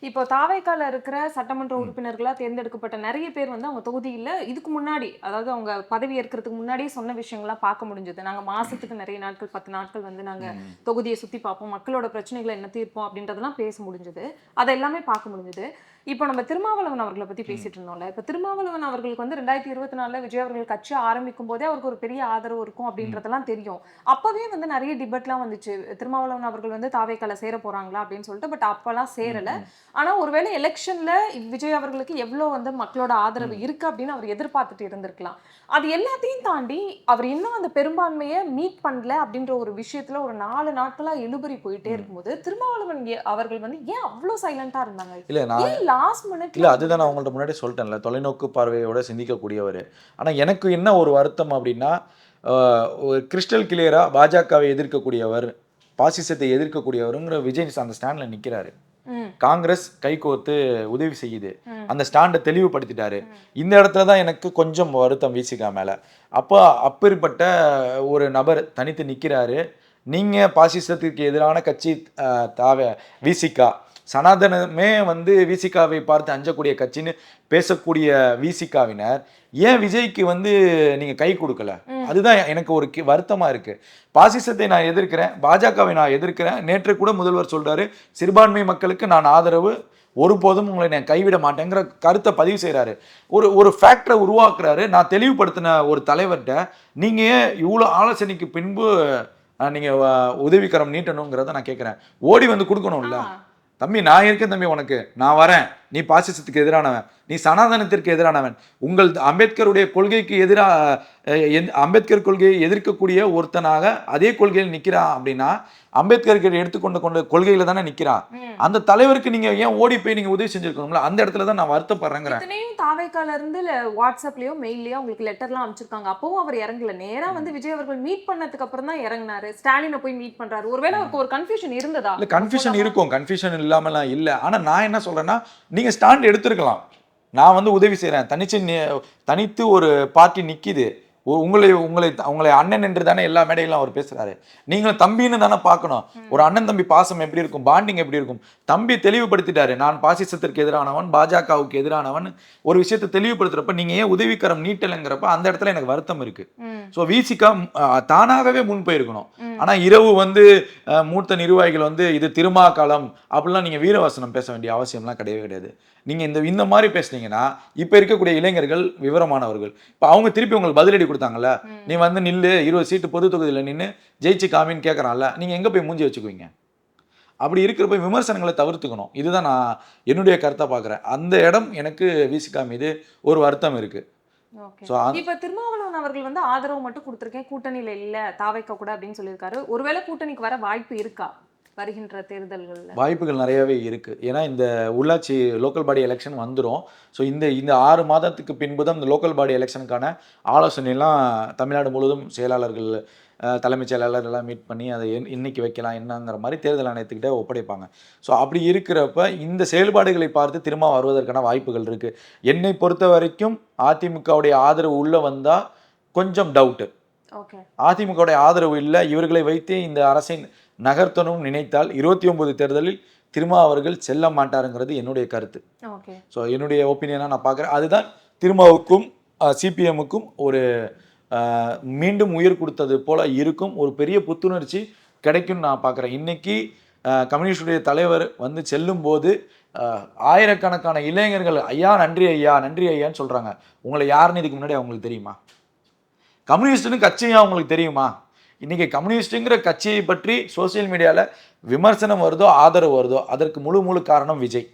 Speaker 3: இப்போ தாவேக்கால இருக்கிற சட்டமன்ற உறுப்பினர்களாக தேர்ந்தெடுக்கப்பட்ட நிறைய பேர் அவங்க தொகுதியில் இதுக்கு முன்னாடி, அதாவது அவங்க பதவி ஏற்கிறதுக்கு முன்னாடியே சொன்ன விஷயங்கள்லாம் பார்க்க முடிஞ்சது. நாங்கள் மாசத்துக்கு நிறைய நாட்கள் 10 நாட்கள் நாங்கள் தொகுதியை சுற்றி பார்ப்போம், மக்களோட பிரச்சனைகளை என்ன தீர்ப்போம் அப்படின்றதெல்லாம் பேச முடிஞ்சது, அதை எல்லாமே பார்க்க முடிஞ்சது. இப்போ நம்ம திருமாவளவன் அவர்களை பற்றி பேசிட்டு இருந்தோம்ல, இப்போ திருமாவளவன் அவர்களுக்கு 2024 விஜய் அவர்கள் கட்சி ஆரம்பிக்கும் போதே அவருக்கு ஒரு பெரிய ஆதரவு இருக்கும் அப்படின்றதெல்லாம் தெரியும். அப்பவே நிறைய டிபேட்லாம் வந்துச்சு, திருமாவளவன் அவர்கள் தாவேக்கால சேர போறாங்களா அப்படின்னு சொல்லிட்டு. பட் அப்பெல்லாம் சேரல. ஆனா ஒருவேளை எலெக்ஷன்ல விஜய் அவர்களுக்கு எவ்வளவு மக்களோட ஆதரவு இருக்கு அப்படின்னு அவர் எதிர்பார்த்துட்டு இருந்திருக்கலாம். அது எல்லாத்தையும் தாண்டி அவர் இன்னும் அந்த பெரும்பான்மையை மீட் பண்ணல அப்படின்ற ஒரு விஷயத்துல ஒரு 4 நாட்களா இழுபறி போயிட்டே இருக்கும்போது திருமாவளவன் அவர்கள் ஏன் அவ்வளவு சைலண்டா இருந்தாங்க?
Speaker 2: இல்ல நான்
Speaker 3: லாஸ்ட் மினிட்
Speaker 2: இல்ல அதுதான் நான் உங்கள்ட்ட முன்னாடி சொல்லிட்டேன்ல, தொலைநோக்கு பார்வையோட சிந்திக்கக்கூடியவர். ஆனா எனக்கு என்ன ஒரு வருத்தம் அப்படின்னா, கிறிஸ்டல் கிளியரா பாஜகவை எதிர்க்கக்கூடியவர், பாசிசத்தை எதிர்க்கக்கூடியவருங்கிற விஜய் அந்த ஸ்டாண்ட்ல நிற்கிறாரு. காங்கிரஸ் கைகோர்த்து உதவி செய்யுது, அந்த ஸ்டாண்டை தெளிவுபடுத்திட்டாரு. இந்த இடத்துல தான் எனக்கு கொஞ்சம் வருத்தம் விசிகா மேல. அப்போ அப்பேற்பட்ட ஒரு நபர் தனித்து நிற்கிறாரு. நீங்க பாசிசத்திற்கு எதிரான கட்சி விசிகா, சனாதனமே வந்து விசிகாவை பார்த்து அஞ்சக்கூடிய கட்சின்னு பேசக்கூடிய விசிகாவினர் ஏன் விஜய்க்கு வந்து நீங்க கை கொடுக்கல? அதுதான் எனக்கு ஒரு வருத்தமா இருக்கு. பாசிசத்தை நான் எதிர்க்கிறேன், பாஜகவை நான் எதிர்க்கிறேன். நேற்று கூட முதல்வர் சொல்றாரு, சிறுபான்மை மக்களுக்கு நான் ஆதரவு, ஒருபோதும் உங்களை நான் கைவிட மாட்டேங்கிற கருத்தை பதிவு செய்கிறாரு. ஒரு ஃபேக்டரை உருவாக்குறாரு. நான் தெளிவுபடுத்தின ஒரு தலைவர்கிட்ட நீங்க ஏன் இவ்வளோ ஆலோசனைக்கு பின்பு நீங்க உதவிக்கரம் நீட்டணுங்கிறத நான் கேட்குறேன். ஓடி வந்து கொடுக்கணும்ல. தம்பி நான் இருக்கேன் தம்பி, உனக்கு நான் வரேன். நீ பாசிசத்துக்கு எதிரானவன், நீ சனாதனத்திற்கு எதிரானவன், உங்கள் அம்பேத்கருடைய கொள்கைக்கு எதிராக அம்பேத்கர் கொள்கையை எதிர்க்கக்கூடிய ஒருத்தனாக அதே கொள்கையில் நிற்கிறான் அப்படின்னா அம்பேத்கருக்கு எடுத்துக்கொண்ட கொள்கையில தானே நிற்கிறான். அந்த தலைவருக்கு நீங்க ஏன் ஓடி போய் நீங்க உதவி செஞ்சிருக்கணும்ல? அந்த இடத்துல தான் நான் வருத்தப்படுறேங்கிறேன்.
Speaker 3: தாவேக்கால இருந்து வாட்ஸ்அப்லயோ மெயில்லயோ உங்களுக்கு லெட்டர்லாம் அனுப்பிச்சிருக்காங்க. அப்பவும் அவர் இறங்கல. நேரா வந்து விஜய் அவர்கள் மீட் பண்ணதுக்கு அப்புறம் தான் இறங்கினாரு. ஸ்டாலினை போய் மீட் பண்றாரு. ஒருவேளை அவருக்கு ஒரு கன்ஃபியூஷன் இருந்ததா?
Speaker 2: இல்ல, கன்ஃபியூஷன் இருக்கும், கன்ஃபியூஷன் இல்லாமலாம் இல்ல. ஆனா நான் என்ன சொல்றேன்னா, நீங்க ஸ்டாண்ட் எடுத்திருக்கலாம். நான் வந்து உதவி செய்யறேன், தனித்து ஒரு பார்ட்டி நிக்குது, உங்களை அண்ணன் என்று தானே எல்லா மேடையிலும் அவர் பேசுறாரு. நீங்களும் தம்பின்னு தானே பார்க்கணும். ஒரு அண்ணன் தம்பி பாசம் எப்படி இருக்கும், பாண்டிங் எப்படி இருக்கும்? தம்பி தெளிவுபடுத்திட்டாரு, நான் பாசிசத்திற்கு எதிரானவன், பாஜகவுக்கு எதிரானவன். ஒரு விஷயத்தை தெளிவுபடுத்துறப்ப நீங்க ஏன் உதவிக்கரம் நீட்டலைங்கிறப்ப அந்த இடத்துல எனக்கு வருத்தம் இருக்கு. ஸோ விசிகா தானாகவே முன் போயிருக்கணும். ஆனா இரவு வந்து மூத்த நிர்வாகிகள் வந்து இது திருமாக்காலம் அப்படிலாம் நீங்க வீரவசனம் பேச வேண்டிய அவசியம்லாம் கிடையவே கிடையாது. நீங்க இந்த மாதிரி பேசுனீங்கன்னா இப்ப இருக்கக்கூடிய இளைஞர்கள் விவரமானவர்கள். இப்ப அவங்க திருப்பி உங்களுக்கு பதிலடி கொடுத்தாங்கல்ல, நீ வந்து நில்லு 20 சீட்டு பொது தொகுதியில் நின்று ஜெயிச்சு காமின்னு கேட்கறான்ல, நீங்க எங்க போய் மூஞ்சி வச்சுக்குவீங்க? அப்படி இருக்கிறப்ப விமர்சனங்களை தவிர்த்துக்கணும். இதுதான் நான் என்னுடைய கருத்தை பார்க்குறேன். அந்த இடம் எனக்கு விசிகா மீது ஒரு வருத்தம் இருக்கு.
Speaker 3: இப்ப திருமாவளவன் அவர்கள் வந்து ஆதரவு மட்டும் கொடுத்திருக்கேன், கூட்டணியில இல்ல தாவேக்கா கூட அப்படின்னு சொல்லியிருக்காரு. ஒருவேளை கூட்டணிக்கு வர வாய்ப்பு இருக்கா வருகின்ற தேர்தல்கள்ல?
Speaker 2: வாய்ப்புகள் நிறையவே இருக்கு. ஏன்னா இந்த உள்ளாட்சி லோக்கல் பாடி எலெக்ஷன் வந்துடும். ஸோ இந்த 6 மாதத்துக்கு பின்பு தான் இந்த லோக்கல் பாடி எலெக்ஷனுக்கான ஆலோசனைலாம் தமிழ்நாடு முழுவதும் செயலாளர்கள், தலைமைச் செயலாளர் எல்லாம் மீட் பண்ணி அதை இன்னைக்கு வைக்கலாம் என்னங்கிற மாதிரி தேர்தல் ஆணையத்துக்கிட்ட ஒப்படைப்பாங்க. ஸோ அப்படி இருக்கிறப்ப இந்த செயல்பாடுகளை பார்த்து திரும்ப வருவதற்கான வாய்ப்புகள் இருக்குது. என்னை பொறுத்த வரைக்கும் அதிமுகவுடைய ஆதரவு உள்ளே வந்தால் கொஞ்சம் டவுட்டு. அதிமுகவுடைய ஆதரவு இல்லை, இவர்களை வைத்தே இந்த அரசை நகர்த்தணும் நினைத்தால் 29 தேர்தலில் திருமா அவர்கள் செல்ல மாட்டாருங்கிறது என்னுடைய கருத்து. ஸோ என்னுடைய ஒப்பீனியனாக நான் பார்க்குறேன். அதுதான் திருமாவுக்கும் சிபிஎம்முக்கும் ஒரு மீண்டும் உயிர் கொடுத்தது போல இருக்கும், ஒரு பெரிய புத்துணர்ச்சி கிடைக்கும்னு நான் பார்க்குறேன். இன்னைக்கு கம்யூனிஸ்டுடைய தலைவர் வந்து செல்லும் போது ஆயிரக்கணக்கான இளைஞர்கள் ஐயா நன்றி ஐயா நன்றி ஐயான்னு சொல்கிறாங்க. உங்களை யாருன்னு இதுக்கு முன்னாடி அவங்களுக்கு தெரியுமா? கம்யூனிஸ்ட்னு கட்சியா அவங்களுக்கு தெரியுமா? இன்னைக்கு கம்யூனிஸ்ட்டுங்கிற கட்சியை பற்றி சோசியல் மீடியாவில் விமர்சனம் வருதோ ஆதரவு வருதோ அதற்கு முழு காரணம் விஜய்.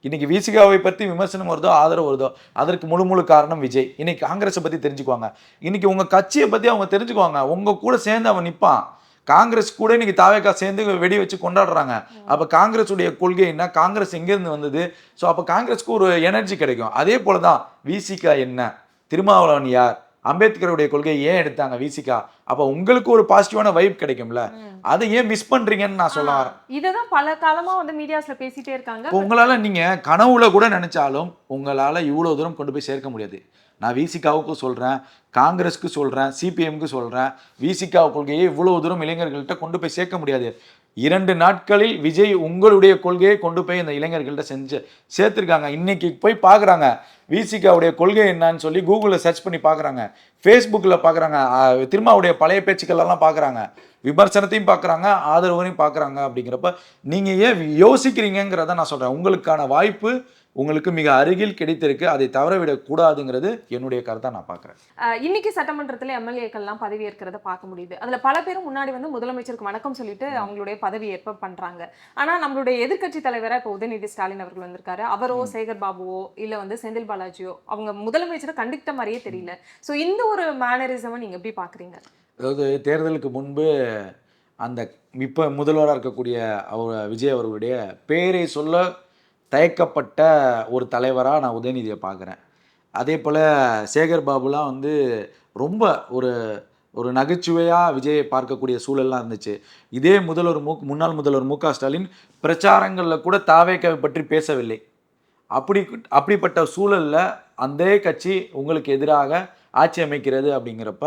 Speaker 2: இன்னைக்கு விசிகாவை பற்றி விமர்சனம் வருதோ ஆதரவு வருதோ அதற்கு முழு காரணம் விஜய். இன்னைக்கு காங்கிரஸை பற்றி தெரிஞ்சுக்குவாங்க, இன்னைக்கு உங்கள் கட்சியை பற்றி அவங்க தெரிஞ்சுக்குவாங்க, உங்கள் கூட சேர்ந்து அவன் நிற்பான். காங்கிரஸ் கூட இன்னைக்கு தாவேக்கா சேர்ந்து வெடி வச்சு கொண்டாடுறாங்க. அப்போ காங்கிரஸ் உடைய கொள்கை என்ன, காங்கிரஸ் எங்கேருந்து வந்தது? ஸோ அப்போ காங்கிரஸ்க்கு ஒரு எனர்ஜி கிடைக்கும். அதே போல தான் விசிகா என்ன, திருமாவளவன் யார், அம்பேத்கருடைய கொள்கையை ஏன் எடுத்தாங்க விசிகா, அப்போ உங்களுக்கு ஒரு பாசிட்டிவான வைப் கிடைக்கும்ல, அதை ஏன் மிஸ் பண்றீங்கன்னு நான் சொல்ல வரேன்.
Speaker 3: இததான் பல காலமா வந்து மீடியாஸ்ல பேசிட்டே இருக்காங்க.
Speaker 2: உங்களால நீங்க கனவுல கூட நினைச்சாலும் உங்களால இவ்வளவு தூரம் கொண்டு போய் சேர்க்க முடியாது. நான் விசிகாவுக்கு சொல்றேன், காங்கிரஸ்க்கு சொல்றேன், சிபிஎம்க்கு சொல்றேன், விசிகா கொள்கையை இவ்வளவு தூரம் இளைஞர்கள்ட்ட கொண்டு போய் சேர்க்க முடியாது. 2 நாட்களில் விஜய் உங்களுடைய கொள்கையை கொண்டு போய் இந்த இளைஞர்கள்ட்ட சேர்த்துருக்காங்க. இன்னைக்கு போய் பார்க்குறாங்க விசிகாவுடைய கொள்கை என்னன்னு சொல்லி கூகுளில் சர்ச் பண்ணி பார்க்குறாங்க, ஃபேஸ்புக்கில் பார்க்குறாங்க, திருமாவுடைய பழைய பேச்சுக்கள் எல்லாம் பார்க்குறாங்க, விமர்சனத்தையும் பார்க்குறாங்க, ஆதரவையும் பார்க்குறாங்க. அப்படிங்கிறப்ப நீங்கள் ஏன் யோசிக்கிறீங்கிறத நான் சொல்கிறேன். உங்களுக்கான வாய்ப்பு உங்களுக்கு மிக அருகில் கிடைத்திருக்கு, அதை தவறவிடக்கூடாதுங்கிறது என்னுடைய கருத்தை நான் பார்க்குறேன்.
Speaker 3: இன்னைக்கு சட்டமன்றத்தில் எம்எல்ஏக்கள்லாம் பதவி ஏற்கிறத பார்க்க முடியுது. அதில் பல பேரும் முன்னாடி வந்து முதலமைச்சருக்கு வணக்கம் சொல்லிட்டு அவங்களுடைய பதவி ஏற்ப பண்ணுறாங்க. ஆனால் நம்மளுடைய எதிர்க்கட்சி தலைவராக இப்போ உதயநிதி ஸ்டாலின் அவர்கள் வந்திருக்காரு. அவரோ சேகர் பாபுவோ இல்லை வந்து செந்தில் பாலாஜியோ அவங்க முதலமைச்சரை கண்டித்த மாதிரியே தெரியல. ஸோ இந்த ஒரு மேனரிசமை நீங்கள் எப்படி பார்க்குறீங்க?
Speaker 2: அதாவது தேர்தலுக்கு முன்பு அந்த இப்போ முதல்வராக இருக்கக்கூடிய விஜய் அவர்களுடைய பேரை சொல்ல தயக்கப்பட்ட ஒரு தலைவராக நான் உதயநிதியை பார்க்குறேன். அதே போல் சேகர் பாபுலாம் வந்து ரொம்ப ஒரு ஒரு நகைச்சுவையாக விஜயை பார்க்கக்கூடிய சூழல்லாம் இருந்துச்சு. இதே முன்னாள் முதல்வர் மு க ஸ்டாலின் பிரச்சாரங்களில் கூட தாவேக்காவை பற்றி பேசவில்லை. அப்படிப்பட்ட சூழலில் அந்த கட்சி உங்களுக்கு எதிராக ஆட்சி அமைக்கிறது அப்படிங்கிறப்ப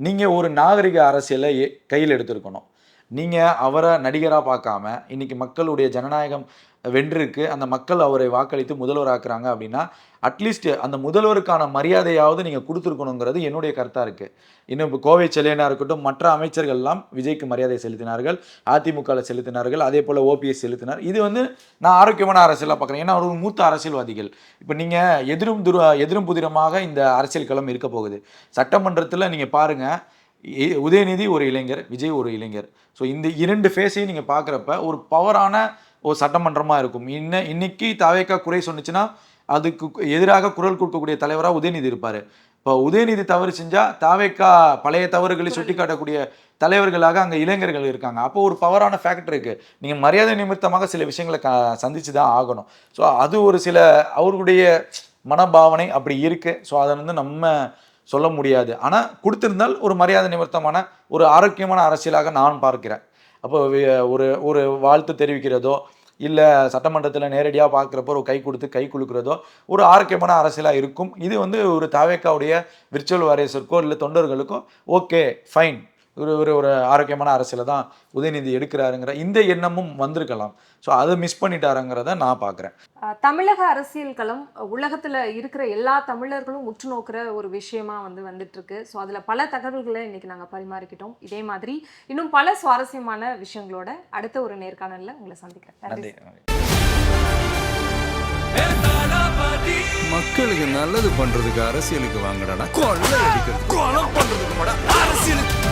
Speaker 2: நீங்கள் ஒரு நாகரிக அரசியலை கையில் எடுத்திருக்கணும். நீங்கள் அவரை நடிகராக பார்க்காம இன்றைக்கி மக்களுடைய ஜனநாயகம் வென்றிருக்கு, அந்த மக்கள் அவரை வாக்களித்து முதல்வராக்குறாங்க அப்படின்னா அட்லீஸ்ட் அந்த முதல்வருக்கான மரியாதையாவது நீங்கள் கொடுத்துருக்கணுங்கிறது என்னுடைய கருத்தாக இருக்குது. இன்னும் இப்போ கோவை செல்லையனாக இருக்கட்டும், மற்ற அமைச்சர்கள்லாம் விஜய்க்கு மரியாதை செலுத்தினார்கள், அதிமுகவில் செலுத்தினார்கள், அதே போல் ஓபிஎஸ் செலுத்தினார். இது நான் ஆரோக்கியமான அரசியலாக பார்க்குறேன். ஏன்னா ஒரு மூத்த அரசியல்வாதிகள். இப்போ நீங்கள் எதிரும் புதிரமாக இந்த அரசியல் களம் இருக்க போகுது. சட்டமன்றத்தில் நீங்கள் பாருங்கள், உதயநிதி ஒரு இளைஞர், விஜய் ஒரு இளைஞர். ஸோ இந்த 2 ஃபேஸையும் நீங்கள் பார்க்குறப்ப ஒரு பவரான ஒரு சட்டமன்றமாக இருக்கும். இன்னைக்கு தாவேக்கா குறை சொன்னிச்சுன்னா அதுக்கு எதிராக குரல் கொடுக்கக்கூடிய தலைவராக உதயநிதி இருப்பார். இப்போ உதயநிதி தவறு செஞ்சால் தாவேக்கா பழைய தவறுகளை சுட்டி காட்டக்கூடிய தலைவர்களாக அங்கே இளைஞர்கள் இருக்காங்க. அப்போ ஒரு பவரான ஃபேக்டர் இருக்குது. நீங்கள் மரியாதை நிமித்தமாக சில விஷயங்களை சந்திச்சு தான் ஆகணும். ஸோ அது ஒரு சில அவர்களுடைய மனபாவனை அப்படி இருக்குது. ஸோ அதை நம்ம சொல்ல முடியாது. ஆனால் கொடுத்திருந்தால் ஒரு மரியாதை நிமித்தமான ஒரு ஆரோக்கியமான அரசியலாக நான் பார்க்கிறேன். அப்போ ஒரு வாழ்த்து தெரிவிக்கிறதோ இல்லை சட்டமன்றத்தில் நேரடியாக பார்க்குறப்போ ஒரு கை கொடுத்து கை குலுக்கிறதோ ஒரு ஆரோக்கியமான அரசியலாக இருக்கும். இது ஒரு தாவேக்காவுடைய விர்ச்சுவல் வாரியர்ஸுக்கோ இல்லை தொண்டர்களுக்கோ ஓகே ஃபைன், ஒரு ஆரோக்கியமான அரசியலை தான் உதயநிதி எடுக்கிறாருங்கிற இந்த எண்ணமும் வந்திருக்கலாம். ஸோ அதை மிஸ் பண்ணிட்டாருங்கிறத நான் பார்க்குறேன்.
Speaker 3: தமிழக அரசியல் களம் உலகத்தில் இருக்கிற எல்லா தமிழர்களும் உற்று நோக்கிற ஒரு விஷயமா வந்துட்டு இருக்கு. ஸோ அதில் பல தகவல்களை இன்னைக்கு நாங்கள் பரிமாறிக்கிட்டோம். இதே மாதிரி இன்னும் பல சுவாரஸ்யமான விஷயங்களோட அடுத்த ஒரு நேர்காணலில் உங்களை சந்திக்கிறேன். நன்றி.
Speaker 1: மக்களுக்கு நல்லது பண்றதுக்கு அரசியலுக்கு வாங்கடா, கொள்ளை அடிக்கிறது கொலை பண்றதுக்கு அரசியலுக்கு